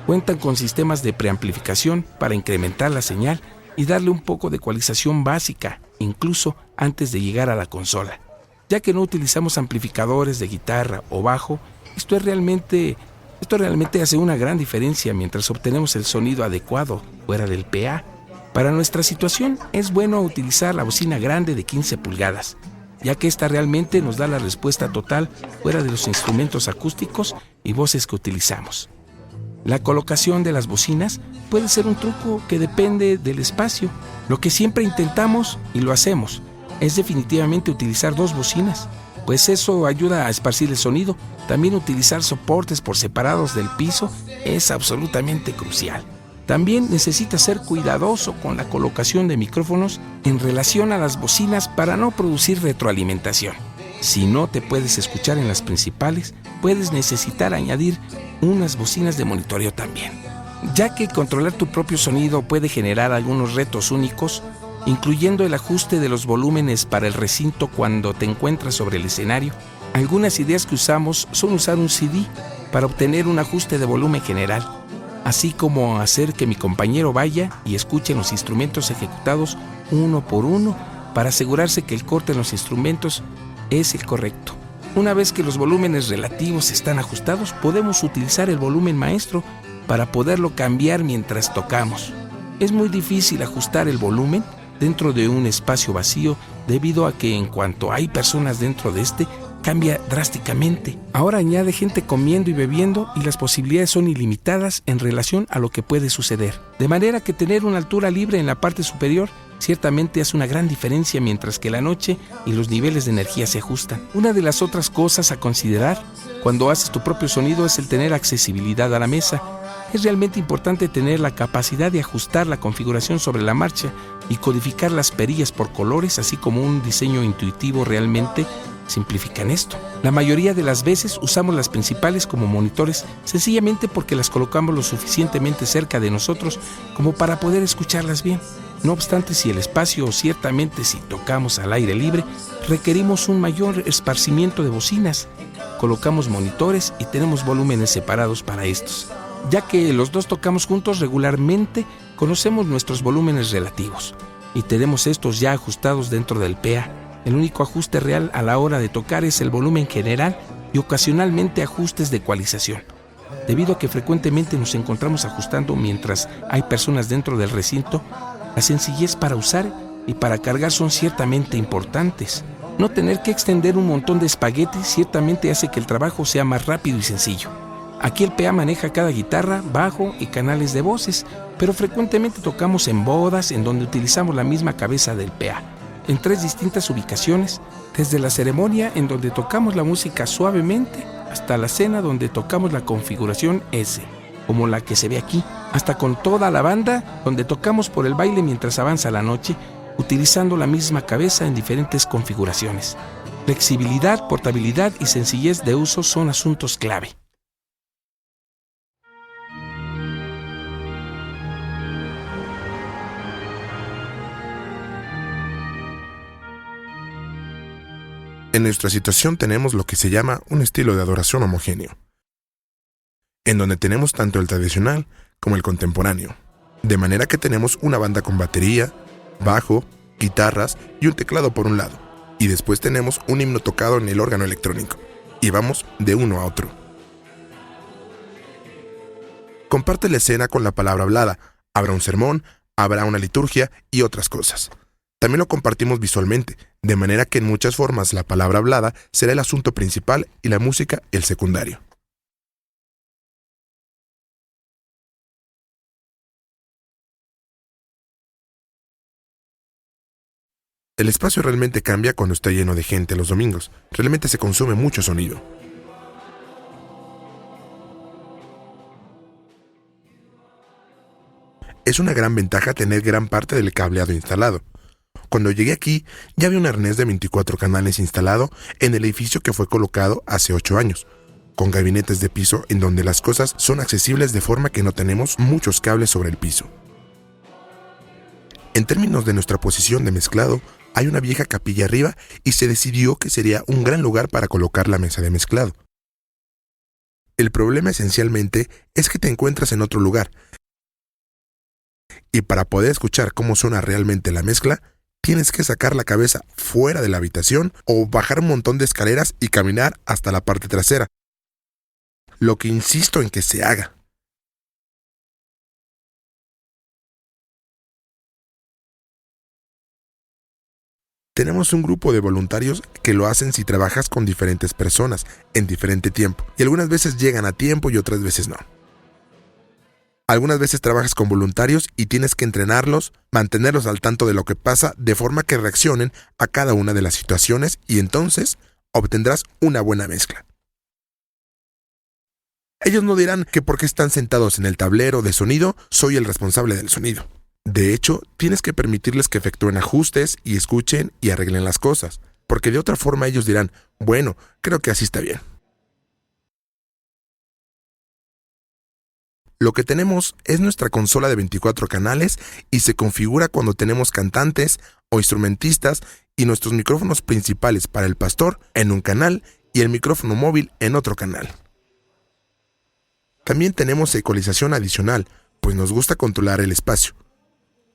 cuentan con sistemas de preamplificación para incrementar la señal y darle un poco de ecualización básica, incluso antes de llegar a la consola. Ya que no utilizamos amplificadores de guitarra o bajo, esto realmente hace una gran diferencia mientras obtenemos el sonido adecuado fuera del PA. Para nuestra situación es bueno utilizar la bocina grande de 15 pulgadas, ya que esta realmente nos da la respuesta total fuera de los instrumentos acústicos y voces que utilizamos. La colocación de las bocinas puede ser un truco que depende del espacio. Lo que siempre intentamos, y lo hacemos, es definitivamente utilizar 2 bocinas, pues eso ayuda a esparcir el sonido. También utilizar soportes por separados del piso es absolutamente crucial. También necesitas ser cuidadoso con la colocación de micrófonos en relación a las bocinas para no producir retroalimentación. Si no te puedes escuchar en las principales, puedes necesitar añadir unas bocinas de monitoreo también. Ya que controlar tu propio sonido puede generar algunos retos únicos, incluyendo el ajuste de los volúmenes para el recinto cuando te encuentras sobre el escenario. Algunas ideas que usamos son usar un CD para obtener un ajuste de volumen general, así como hacer que mi compañero vaya y escuche los instrumentos ejecutados uno por uno para asegurarse que el corte en los instrumentos es el correcto. Una vez que los volúmenes relativos están ajustados, podemos utilizar el volumen maestro para poderlo cambiar mientras tocamos. Es muy difícil ajustar el volumen dentro de un espacio vacío debido a que en cuanto hay personas dentro de cambia drásticamente. Ahora añade gente comiendo y bebiendo y las posibilidades son ilimitadas en relación a lo que puede suceder. De manera que tener una altura libre en la parte superior ciertamente hace una gran diferencia mientras que la noche y los niveles de energía se ajustan. Una de las otras cosas a considerar cuando haces tu propio sonido es el tener accesibilidad a la mesa. Es realmente importante tener la capacidad de ajustar la configuración sobre la marcha y codificar las perillas por colores, así como un diseño intuitivo realmente simplifican esto. La mayoría de las veces usamos las principales como monitores sencillamente porque las colocamos lo suficientemente cerca de nosotros como para poder escucharlas bien. No obstante, si el espacio o ciertamente si tocamos al aire libre, requerimos un mayor esparcimiento de bocinas. Colocamos monitores y tenemos volúmenes separados para estos. Ya que los dos tocamos juntos regularmente, conocemos nuestros volúmenes relativos y tenemos estos ya ajustados dentro del PA. El único ajuste real a la hora de tocar es el volumen general y ocasionalmente ajustes de ecualización. Debido a que frecuentemente nos encontramos ajustando mientras hay personas dentro del recinto, la sencillez para usar y para cargar son ciertamente importantes. No tener que extender un montón de espagueti ciertamente hace que el trabajo sea más rápido y sencillo. Aquí el PA maneja cada guitarra, bajo y canales de voces, pero frecuentemente tocamos en bodas en donde utilizamos la misma cabeza del PA. En 3 distintas ubicaciones, desde la ceremonia en donde tocamos la música suavemente hasta la cena donde tocamos la configuración S, como la que se ve aquí, hasta con toda la banda donde tocamos por el baile mientras avanza la noche, utilizando la misma cabeza en diferentes configuraciones. Flexibilidad, portabilidad y sencillez de uso son asuntos clave. En nuestra situación tenemos lo que se llama un estilo de adoración homogéneo, en donde tenemos tanto el tradicional como el contemporáneo, de manera que tenemos una banda con batería, bajo, guitarras y un teclado por un lado, y después tenemos un himno tocado en el órgano electrónico, y vamos de uno a otro. Comparte la escena con la palabra hablada, habrá un sermón, habrá una liturgia y otras cosas. También lo compartimos visualmente, de manera que en muchas formas la palabra hablada será el asunto principal y la música el secundario. El espacio realmente cambia cuando está lleno de gente los domingos. Realmente se consume mucho sonido. Es una gran ventaja tener gran parte del cableado instalado. Cuando llegué aquí, ya había un arnés de 24 canales instalado en el edificio que fue colocado hace 8 años. con gabinetes de piso en donde las cosas son accesibles de forma que no tenemos muchos cables sobre el piso. En términos de nuestra posición de mezclado, hay una vieja capilla arriba y se decidió que sería un gran lugar para colocar la mesa de mezclado. El problema esencialmente es que te encuentras en otro lugar, y para poder escuchar cómo suena realmente la mezcla, tienes que sacar la cabeza fuera de la habitación o bajar un montón de escaleras y caminar hasta la parte trasera, lo que insisto en que se haga. Tenemos un grupo de voluntarios que lo hacen si trabajas con diferentes personas en diferente tiempo, y algunas veces llegan a tiempo y otras veces no. Algunas veces trabajas con voluntarios y tienes que entrenarlos, mantenerlos al tanto de lo que pasa de forma que reaccionen a cada una de las situaciones y entonces obtendrás una buena mezcla. Ellos no dirán que porque están sentados en el tablero de sonido, soy el responsable del sonido. De hecho, tienes que permitirles que efectúen ajustes y escuchen y arreglen las cosas, porque de otra forma ellos dirán, bueno, creo que así está bien. Lo que tenemos es nuestra consola de 24 canales y se configura cuando tenemos cantantes o instrumentistas y nuestros micrófonos principales para el pastor en un canal y el micrófono móvil en otro canal. También tenemos ecualización adicional, pues nos gusta controlar el espacio.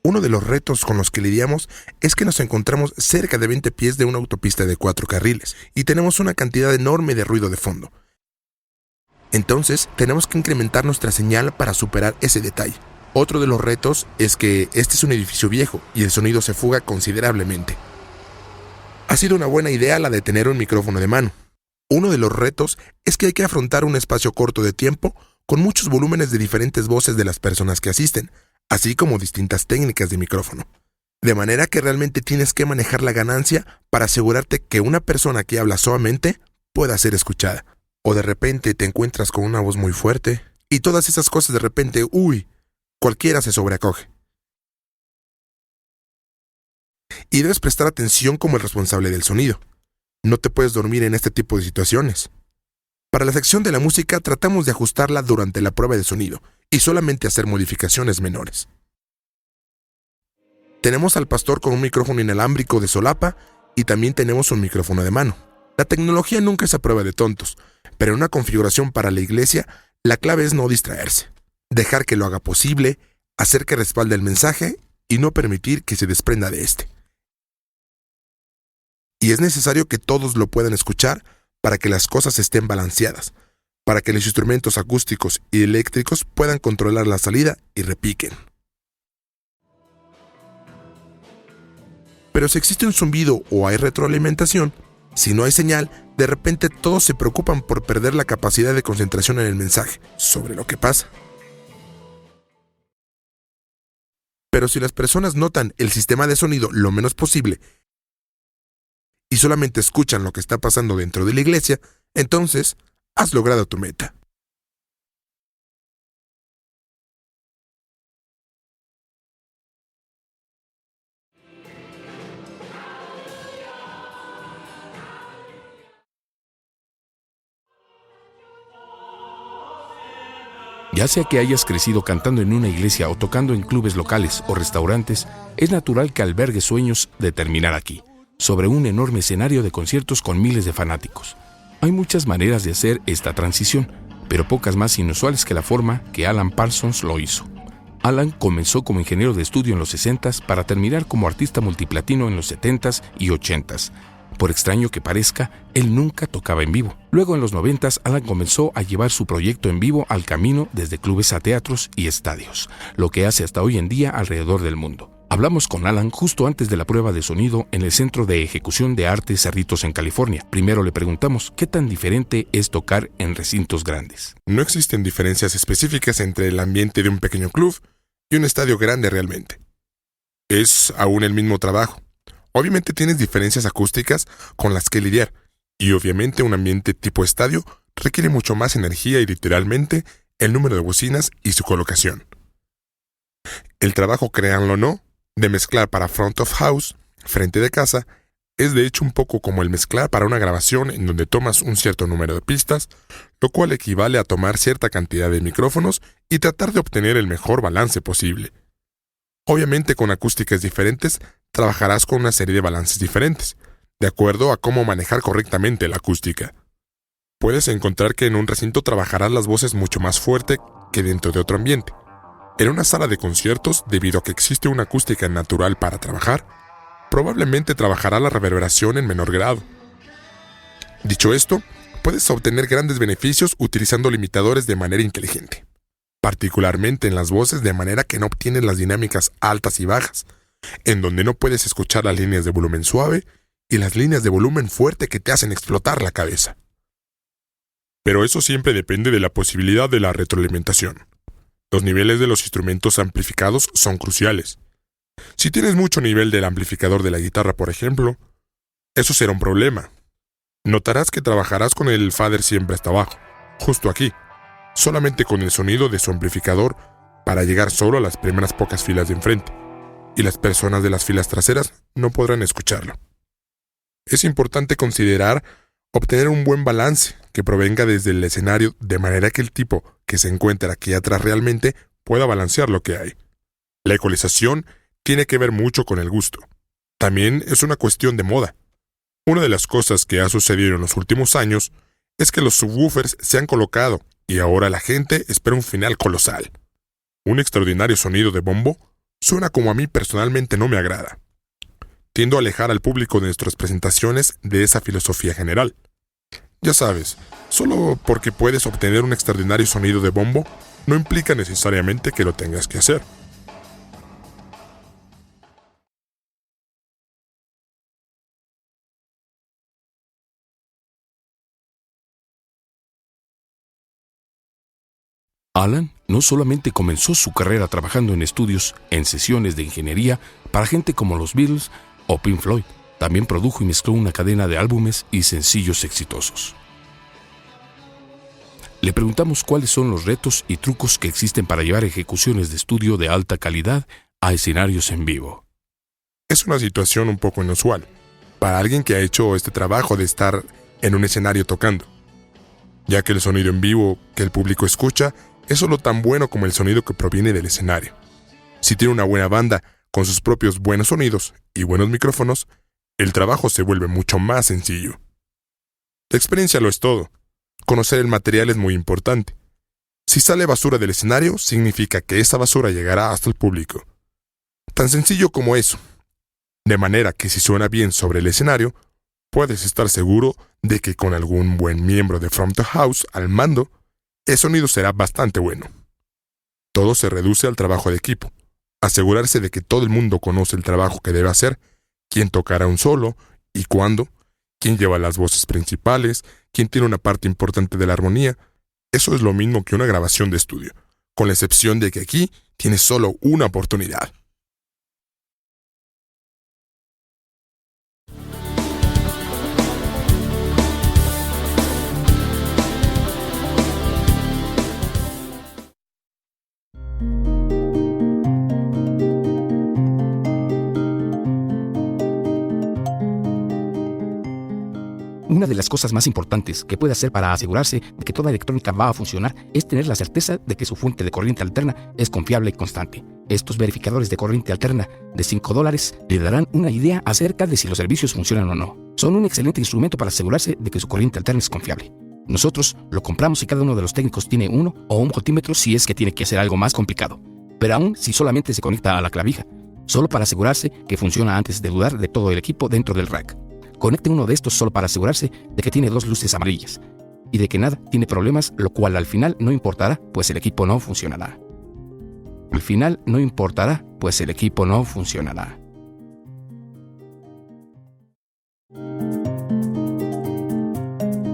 Uno de los retos con los que lidiamos es que nos encontramos cerca de 20 pies de una autopista de 4 carriles y tenemos una cantidad enorme de ruido de fondo. Entonces, tenemos que incrementar nuestra señal para superar ese detalle. Otro de los retos es que este es un edificio viejo y el sonido se fuga considerablemente. Ha sido una buena idea la de tener un micrófono de mano. Uno de los retos es que hay que afrontar un espacio corto de tiempo con muchos volúmenes de diferentes voces de las personas que asisten, así como distintas técnicas de micrófono. De manera que realmente tienes que manejar la ganancia para asegurarte que una persona que habla suavemente pueda ser escuchada. O de repente te encuentras con una voz muy fuerte y todas esas cosas de repente, cualquiera se sobreacoge. Y debes prestar atención como el responsable del sonido. No te puedes dormir en este tipo de situaciones. Para la sección de la música tratamos de ajustarla durante la prueba de sonido y solamente hacer modificaciones menores. Tenemos al pastor con un micrófono inalámbrico de solapa y también tenemos un micrófono de mano. La tecnología nunca es a prueba de tontos, pero en una configuración para la iglesia, la clave es no distraerse, dejar que lo haga posible, hacer que respalde el mensaje y no permitir que se desprenda de este. Y es necesario que todos lo puedan escuchar para que las cosas estén balanceadas, para que los instrumentos acústicos y eléctricos puedan controlar la salida y repiquen. Pero si existe un zumbido o hay retroalimentación, si no hay señal, de repente todos se preocupan por perder la capacidad de concentración en el mensaje sobre lo que pasa. Pero si las personas notan el sistema de sonido lo menos posible y solamente escuchan lo que está pasando dentro de la iglesia, entonces has logrado tu meta. Ya sea que hayas crecido cantando en una iglesia o tocando en clubes locales o restaurantes, es natural que albergues sueños de terminar aquí, sobre un enorme escenario de conciertos con miles de fanáticos. Hay muchas maneras de hacer esta transición, pero pocas más inusuales que la forma que Alan Parsons lo hizo. Alan comenzó como ingeniero de estudio en los 60s para terminar como artista multiplatino en los 70s y 80s. Por extraño que parezca, él nunca tocaba en vivo. Luego en los 90s, Alan comenzó a llevar su proyecto en vivo al camino desde clubes a teatros y estadios, lo que hace hasta hoy en día alrededor del mundo. Hablamos con Alan justo antes de la prueba de sonido en el Centro de Ejecución de Arte Cerritos en California. Primero le preguntamos qué tan diferente es tocar en recintos grandes. No existen diferencias específicas entre el ambiente de un pequeño club y un estadio grande realmente. Es aún el mismo trabajo. Obviamente tienes diferencias acústicas con las que lidiar, y obviamente un ambiente tipo estadio requiere mucho más energía y literalmente el número de bocinas y su colocación. El trabajo, créanlo o no, de mezclar para front of house, frente de casa, Es de hecho un poco como el mezclar para una grabación en donde tomas un cierto número de pistas, lo cual equivale a tomar cierta cantidad de micrófonos y tratar de obtener el mejor balance posible. Obviamente con acústicas diferentes, trabajarás con una serie de balances diferentes, de acuerdo a cómo manejar correctamente la acústica. Puedes encontrar que en un recinto trabajarás las voces mucho más fuerte que dentro de otro ambiente. En una sala de conciertos, debido a que existe una acústica natural para trabajar, probablemente trabajará la reverberación en menor grado. Dicho esto, puedes obtener grandes beneficios utilizando limitadores de manera inteligente, particularmente en las voces, de manera que no obtienes las dinámicas altas y bajas, en donde no puedes escuchar las líneas de volumen suave y las líneas de volumen fuerte que te hacen explotar la cabeza. Pero eso siempre depende de la posibilidad de la retroalimentación. Los niveles de los instrumentos amplificados son cruciales. Si tienes mucho nivel del amplificador de la guitarra, por ejemplo, eso será un problema. Notarás que trabajarás con el fader siempre hasta abajo, justo aquí, solamente con el sonido de su amplificador para llegar solo a las primeras pocas filas de enfrente, y las personas de las filas traseras no podrán escucharlo. Es importante considerar obtener un buen balance que provenga desde el escenario, de manera que el tipo que se encuentra aquí atrás realmente pueda balancear lo que hay. La ecualización tiene que ver mucho con el gusto. También es una cuestión de moda. Una de las cosas que ha sucedido en los últimos años es que los subwoofers se han colocado y ahora la gente espera un final colosal. Un extraordinario sonido de bombo suena como a mí personalmente no me agrada. Tiendo a alejar al público de nuestras presentaciones de esa filosofía general. Ya sabes, solo porque puedes obtener un extraordinario sonido de bombo, no implica necesariamente que lo tengas que hacer. Alan no solamente comenzó su carrera trabajando en estudios, en sesiones de ingeniería para gente como los Beatles o Pink Floyd, también produjo y mezcló una cadena de álbumes y sencillos exitosos. Le preguntamos cuáles son los retos y trucos que existen para llevar ejecuciones de estudio de alta calidad a escenarios en vivo. Es una situación un poco inusual para alguien que ha hecho este trabajo de estar en un escenario tocando, ya que el sonido en vivo que el público escucha es solo tan bueno como el sonido que proviene del escenario. Si tiene una buena banda con sus propios buenos sonidos y buenos micrófonos, el trabajo se vuelve mucho más sencillo. La experiencia lo es todo. Conocer el material es muy importante. Si sale basura del escenario, significa que esa basura llegará hasta el público. Tan sencillo como eso. De manera que si suena bien sobre el escenario, puedes estar seguro de que con algún buen miembro de Front of House al mando, el sonido será bastante bueno. Todo se reduce al trabajo de equipo. Asegurarse de que todo el mundo conoce el trabajo que debe hacer, quién tocará un solo y cuándo, quién lleva las voces principales, quién tiene una parte importante de la armonía. Eso es lo mismo que una grabación de estudio, con la excepción de que aquí tienes solo una oportunidad. Una de las cosas más importantes que puede hacer para asegurarse de que toda electrónica va a funcionar es tener la certeza de que su fuente de corriente alterna es confiable y constante. Estos verificadores de corriente alterna de $5 le darán una idea acerca de si los servicios funcionan o no. Son un excelente instrumento para asegurarse de que su corriente alterna es confiable. Nosotros lo compramos si cada uno de los técnicos tiene uno o un voltímetro si es que tiene que hacer algo más complicado, pero aún si solamente se conecta a la clavija, solo para asegurarse que funciona antes de dudar de todo el equipo dentro del rack. Conecte uno de estos solo para asegurarse de que tiene 2 luces amarillas y de que nada tiene problemas, lo cual al final no importará, pues el equipo no funcionará. Al final no importará, pues el equipo no funcionará.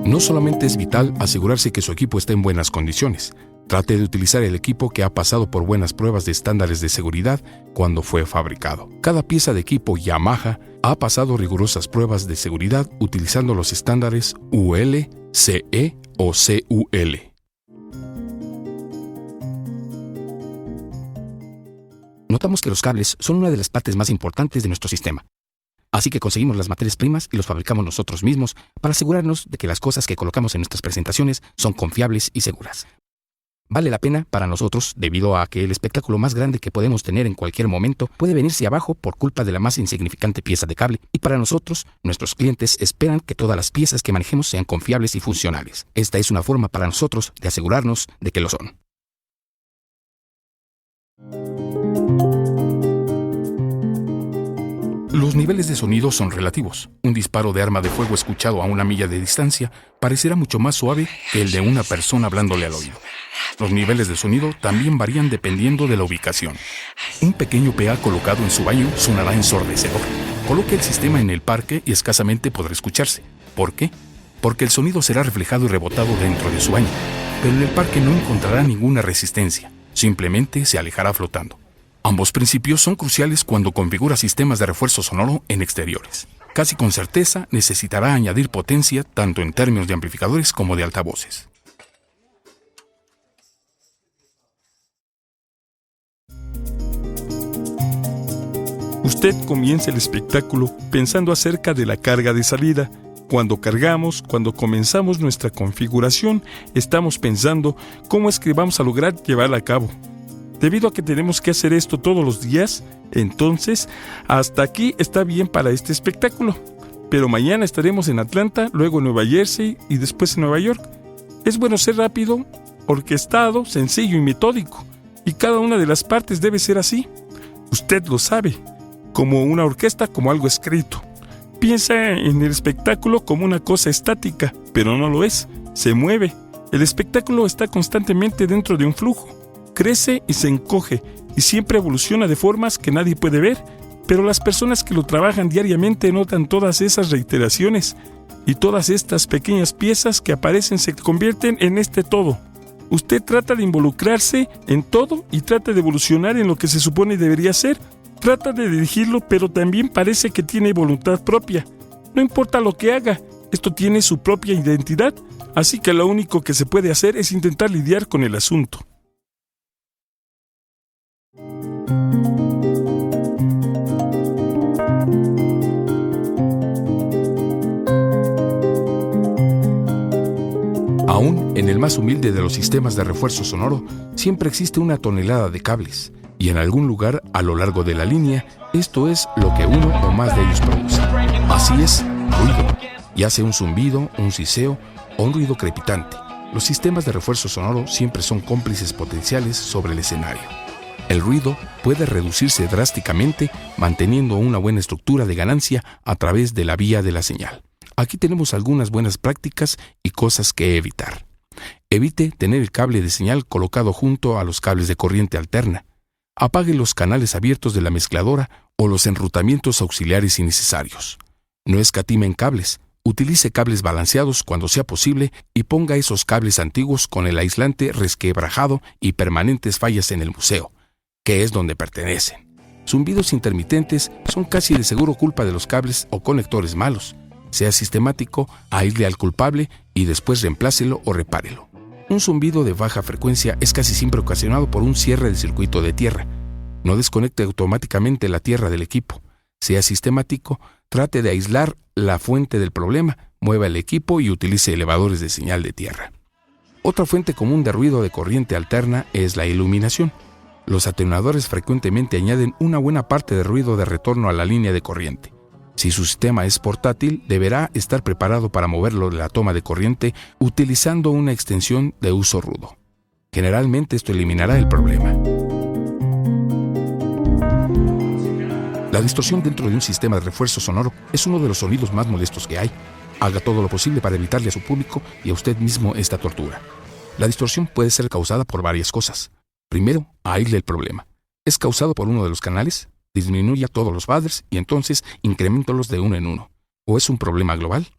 No solamente es vital asegurarse que su equipo esté en buenas condiciones. Trate de utilizar el equipo que ha pasado por buenas pruebas de estándares de seguridad cuando fue fabricado. Cada pieza de equipo Yamaha ha pasado rigurosas pruebas de seguridad utilizando los estándares UL, CE o CUL. Notamos que los cables son una de las partes más importantes de nuestro sistema. Así que conseguimos las materias primas y los fabricamos nosotros mismos para asegurarnos de que las cosas que colocamos en nuestras presentaciones son confiables y seguras. Vale la pena para nosotros debido a que el espectáculo más grande que podemos tener en cualquier momento puede venirse abajo por culpa de la más insignificante pieza de cable, y para nosotros, nuestros clientes esperan que todas las piezas que manejemos sean confiables y funcionales. Esta es una forma para nosotros de asegurarnos de que lo son. Los niveles de sonido son relativos. Un disparo de arma de fuego escuchado a 1 milla de distancia parecerá mucho más suave que el de una persona hablándole al oído. Los niveles de sonido también varían dependiendo de la ubicación. Un pequeño PA colocado en su baño sonará ensordecedor. Coloque el sistema en el parque y escasamente podrá escucharse. ¿Por qué? Porque el sonido será reflejado y rebotado dentro de su baño. Pero en el parque no encontrará ninguna resistencia. Simplemente se alejará flotando. Ambos principios son cruciales cuando configura sistemas de refuerzo sonoro en exteriores. Casi con certeza necesitará añadir potencia tanto en términos de amplificadores como de altavoces. Usted comienza el espectáculo pensando acerca de la carga de salida. Cuando cargamos, cuando comenzamos nuestra configuración, estamos pensando cómo es que vamos a lograr llevarla a cabo. Debido a que tenemos que hacer esto todos los días, entonces, hasta aquí está bien para este espectáculo. Pero mañana estaremos en Atlanta, luego en Nueva Jersey y después en Nueva York. Es bueno ser rápido, orquestado, sencillo y metódico. Y cada una de las partes debe ser así. Usted lo sabe, como una orquesta, como algo escrito. Piensa en el espectáculo como una cosa estática, pero no lo es, se mueve. El espectáculo está constantemente dentro de un flujo. Crece y se encoge, y siempre evoluciona de formas que nadie puede ver, pero las personas que lo trabajan diariamente notan todas esas reiteraciones, y todas estas pequeñas piezas que aparecen se convierten en este todo. Usted trata de involucrarse en todo y trata de evolucionar en lo que se supone debería ser. Trata de dirigirlo, pero también parece que tiene voluntad propia. No importa lo que haga, esto tiene su propia identidad, así que lo único que se puede hacer es intentar lidiar con el asunto. Aún en el más humilde de los sistemas de refuerzo sonoro, siempre existe una tonelada de cables, y en algún lugar a lo largo de la línea, esto es lo que uno o más de ellos produce. Así es, ruido, ya sea un zumbido, un siseo o un ruido crepitante. Los sistemas de refuerzo sonoro siempre son cómplices potenciales sobre el escenario. El ruido puede reducirse drásticamente manteniendo una buena estructura de ganancia a través de la vía de la señal. Aquí tenemos algunas buenas prácticas y cosas que evitar. Evite tener el cable de señal colocado junto a los cables de corriente alterna. Apague los canales abiertos de la mezcladora o los enrutamientos auxiliares innecesarios. No escatime en cables. Utilice cables balanceados cuando sea posible y ponga esos cables antiguos con el aislante resquebrajado y permanentes fallas en el museo, que es donde pertenecen. Zumbidos intermitentes son casi de seguro culpa de los cables o conectores malos. Sea sistemático, aísle al culpable y después reemplácelo o repárelo. Un zumbido de baja frecuencia es casi siempre ocasionado por un cierre del circuito de tierra. No desconecte automáticamente la tierra del equipo. Sea sistemático, trate de aislar la fuente del problema, mueva el equipo y utilice elevadores de señal de tierra. Otra fuente común de ruido de corriente alterna es la iluminación. Los atenuadores frecuentemente añaden una buena parte de ruido de retorno a la línea de corriente. Si su sistema es portátil, deberá estar preparado para moverlo de la toma de corriente utilizando una extensión de uso rudo. Generalmente esto eliminará el problema. La distorsión dentro de un sistema de refuerzo sonoro es uno de los sonidos más molestos que hay. Haga todo lo posible para evitarle a su público y a usted mismo esta tortura. La distorsión puede ser causada por varias cosas. Primero, aísle el problema. ¿Es causado por uno de los canales? Disminuya todos los faders y entonces increméntalos de uno en uno. ¿O es un problema global?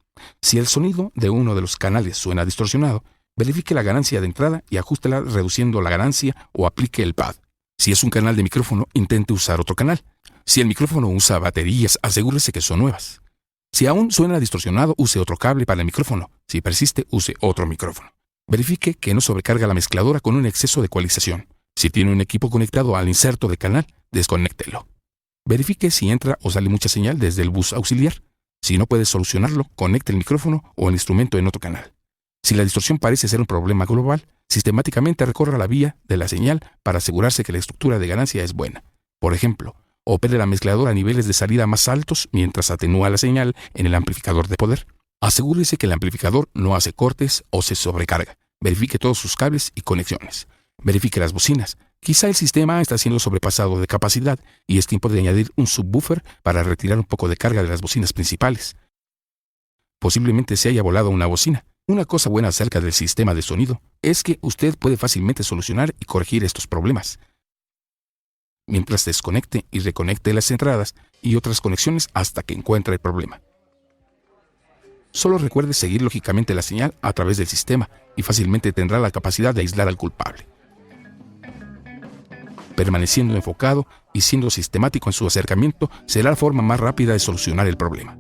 Si el sonido de uno de los canales suena distorsionado, verifique la ganancia de entrada y ajústela reduciendo la ganancia o aplique el pad. Si es un canal de micrófono, intente usar otro canal. Si el micrófono usa baterías, asegúrese que son nuevas. Si aún suena distorsionado, use otro cable para el micrófono. Si persiste, use otro micrófono. Verifique que no sobrecarga la mezcladora con un exceso de ecualización. Si tiene un equipo conectado al inserto de canal, desconéctelo. Verifique si entra o sale mucha señal desde el bus auxiliar. Si no puede solucionarlo, conecte el micrófono o el instrumento en otro canal. Si la distorsión parece ser un problema global, sistemáticamente recorra la vía de la señal para asegurarse que la estructura de ganancia es buena. Por ejemplo, opere la mezcladora a niveles de salida más altos mientras atenúa la señal en el amplificador de poder. Asegúrese que el amplificador no hace cortes o se sobrecarga. Verifique todos sus cables y conexiones. Verifique las bocinas. Quizá el sistema está siendo sobrepasado de capacidad y es tiempo de añadir un subwoofer para retirar un poco de carga de las bocinas principales. Posiblemente se haya volado una bocina. Una cosa buena acerca del sistema de sonido es que usted puede fácilmente solucionar y corregir estos problemas, mientras desconecte y reconecte las entradas y otras conexiones hasta que encuentre el problema. Solo recuerde seguir lógicamente la señal a través del sistema y fácilmente tendrá la capacidad de aislar al culpable. Permaneciendo enfocado y siendo sistemático en su acercamiento será la forma más rápida de solucionar el problema.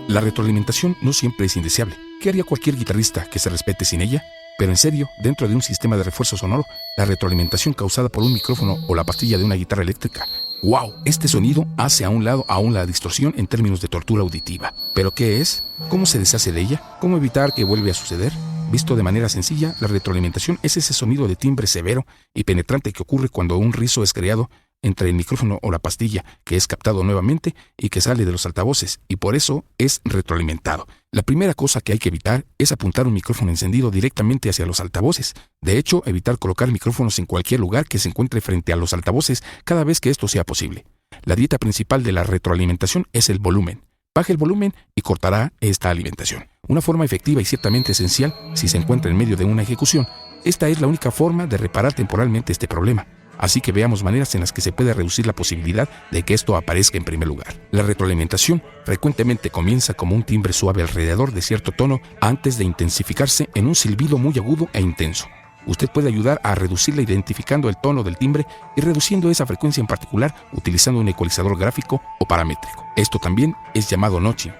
La retroalimentación no siempre es indeseable. ¿Qué haría cualquier guitarrista que se respete sin ella? Pero en serio, dentro de un sistema de refuerzo sonoro, la retroalimentación causada por un micrófono o la pastilla de una guitarra eléctrica, ¡wow! Este sonido hace a un lado aún la distorsión en términos de tortura auditiva. ¿Pero qué es? ¿Cómo se deshace de ella? ¿Cómo evitar que vuelva a suceder? Visto de manera sencilla, la retroalimentación es ese sonido de timbre severo y penetrante que ocurre cuando un rizo es creado entre el micrófono o la pastilla, que es captado nuevamente y que sale de los altavoces, y por eso es retroalimentado. La primera cosa que hay que evitar es apuntar un micrófono encendido directamente hacia los altavoces. De hecho, evitar colocar micrófonos en cualquier lugar que se encuentre frente a los altavoces cada vez que esto sea posible. La dieta principal de la retroalimentación es el volumen. Baje el volumen y cortará esta alimentación. Una forma efectiva y ciertamente esencial si se encuentra en medio de una ejecución. Esta es la única forma de reparar temporalmente este problema. Así que veamos maneras en las que se puede reducir la posibilidad de que esto aparezca en primer lugar. La retroalimentación frecuentemente comienza como un timbre suave alrededor de cierto tono antes de intensificarse en un silbido muy agudo e intenso. Usted puede ayudar a reducirla identificando el tono del timbre y reduciendo esa frecuencia en particular utilizando un ecualizador gráfico o paramétrico. Esto también es llamado notching.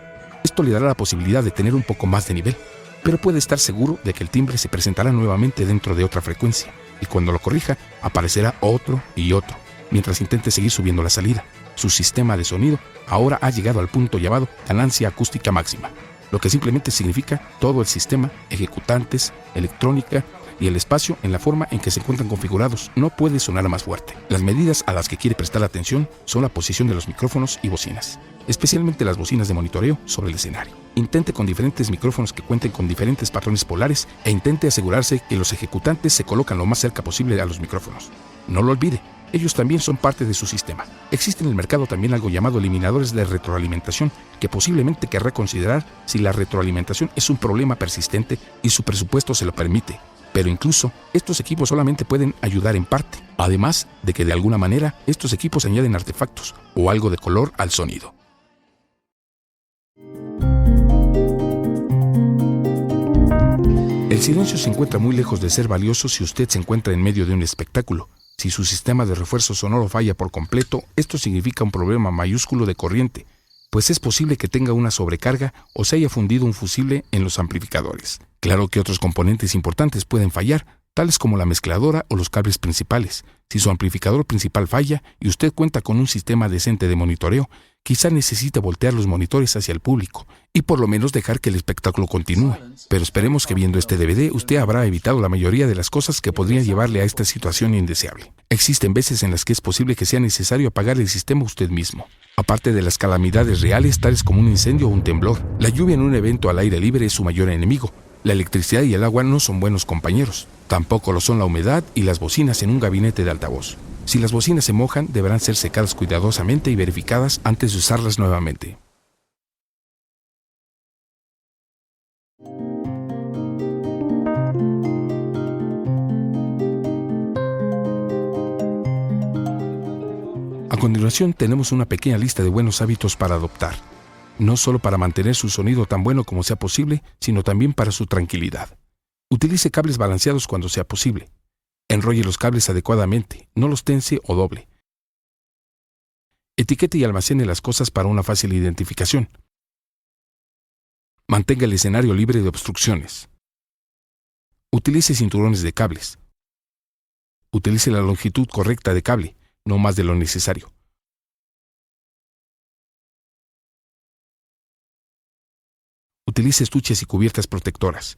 Esto le dará la posibilidad de tener un poco más de nivel, pero puede estar seguro de que el timbre se presentará nuevamente dentro de otra frecuencia. Y cuando lo corrija, aparecerá otro y otro, mientras intente seguir subiendo la salida. Su sistema de sonido ahora ha llegado al punto llamado ganancia acústica máxima, lo que simplemente significa todo el sistema, ejecutantes, electrónica y el espacio en la forma en que se encuentran configurados no puede sonar más fuerte. Las medidas a las que quiere prestar atención son la posición de los micrófonos y bocinas, especialmente las bocinas de monitoreo sobre el escenario. Intente con diferentes micrófonos que cuenten con diferentes patrones polares e intente asegurarse que los ejecutantes se colocan lo más cerca posible a los micrófonos. No lo olvide, ellos también son parte de su sistema. Existe en el mercado también algo llamado eliminadores de retroalimentación que posiblemente querrá considerar si la retroalimentación es un problema persistente y su presupuesto se lo permite. Pero incluso estos equipos solamente pueden ayudar en parte, además de que de alguna manera estos equipos añaden artefactos o algo de color al sonido. El silencio se encuentra muy lejos de ser valioso si usted se encuentra en medio de un espectáculo. Si su sistema de refuerzo sonoro falla por completo, esto significa un problema mayúsculo de corriente, pues es posible que tenga una sobrecarga o se haya fundido un fusible en los amplificadores. Claro que otros componentes importantes pueden fallar, tales como la mezcladora o los cables principales. Si su amplificador principal falla y usted cuenta con un sistema decente de monitoreo, quizá necesite voltear los monitores hacia el público y por lo menos dejar que el espectáculo continúe. Pero esperemos que viendo este DVD usted habrá evitado la mayoría de las cosas que podrían llevarle a esta situación indeseable. Existen veces en las que es posible que sea necesario apagar el sistema usted mismo. Aparte de las calamidades reales tales como un incendio o un temblor, la lluvia en un evento al aire libre es su mayor enemigo. La electricidad y el agua no son buenos compañeros. Tampoco lo son la humedad y las bocinas en un gabinete de altavoz. Si las bocinas se mojan, deberán ser secadas cuidadosamente y verificadas antes de usarlas nuevamente. A continuación tenemos una pequeña lista de buenos hábitos para adoptar, no solo para mantener su sonido tan bueno como sea posible, sino también para su tranquilidad. Utilice cables balanceados cuando sea posible. Enrolle los cables adecuadamente, no los tense o doble. Etiquete y almacene las cosas para una fácil identificación. Mantenga el escenario libre de obstrucciones. Utilice cinturones de cables. Utilice la longitud correcta de cable, no más de lo necesario. Utilice estuches y cubiertas protectoras.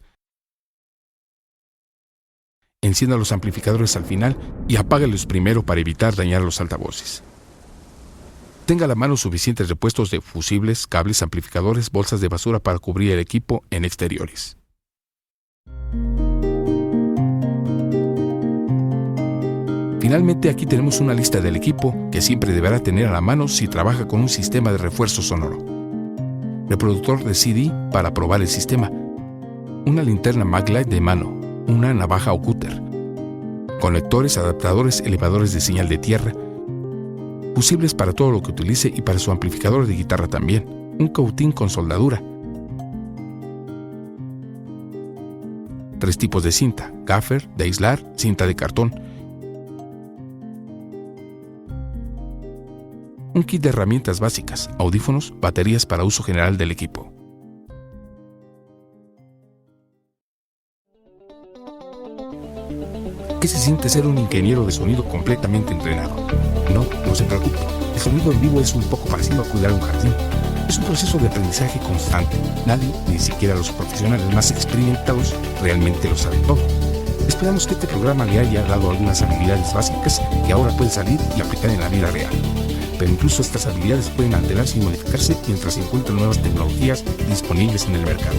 Encienda los amplificadores al final y apáguelos primero para evitar dañar los altavoces. Tenga a la mano suficientes repuestos de fusibles, cables, amplificadores, bolsas de basura para cubrir el equipo en exteriores. Finalmente, aquí tenemos una lista del equipo que siempre deberá tener a la mano si trabaja con un sistema de refuerzo sonoro. Reproductor de CD para probar el sistema. Una linterna Maglite de mano. Una navaja o cúter. Conectores, adaptadores, elevadores de señal de tierra. Fusibles para todo lo que utilice y para su amplificador de guitarra también. Un cautín con soldadura. 3 tipos de cinta: gaffer, de aislar, cinta de cartón. Un kit de herramientas básicas, audífonos, baterías para uso general del equipo. ¿Qué se siente ser un ingeniero de sonido completamente entrenado? No se preocupe. El sonido en vivo es un poco parecido a cuidar un jardín. Es un proceso de aprendizaje constante. Nadie, ni siquiera los profesionales más experimentados, realmente lo saben todo. Esperamos que este programa le haya dado algunas habilidades básicas que ahora puede salir y aplicar en la vida real. Pero incluso estas habilidades pueden alterarse y modificarse mientras se encuentran nuevas tecnologías disponibles en el mercado.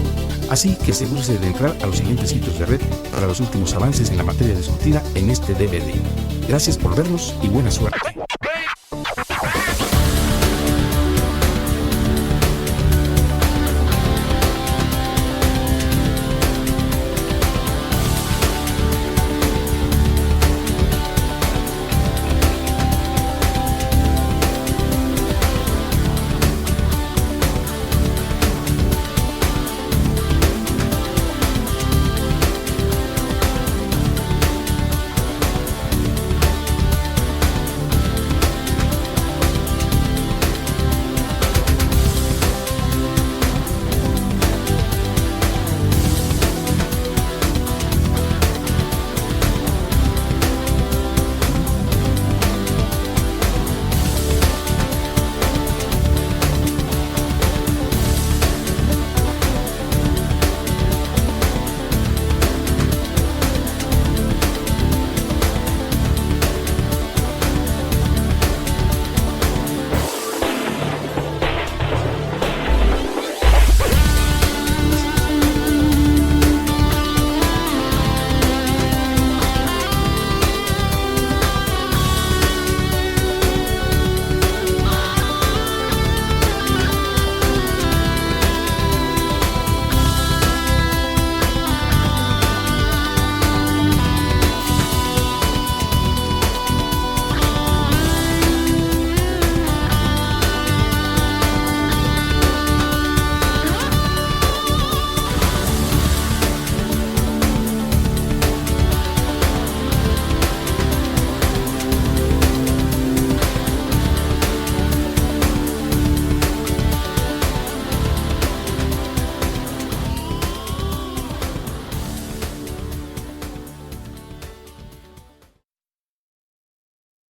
Así que asegúrese de entrar a los siguientes sitios de red para los últimos avances en la materia discutida en este DVD. Gracias por vernos y buena suerte.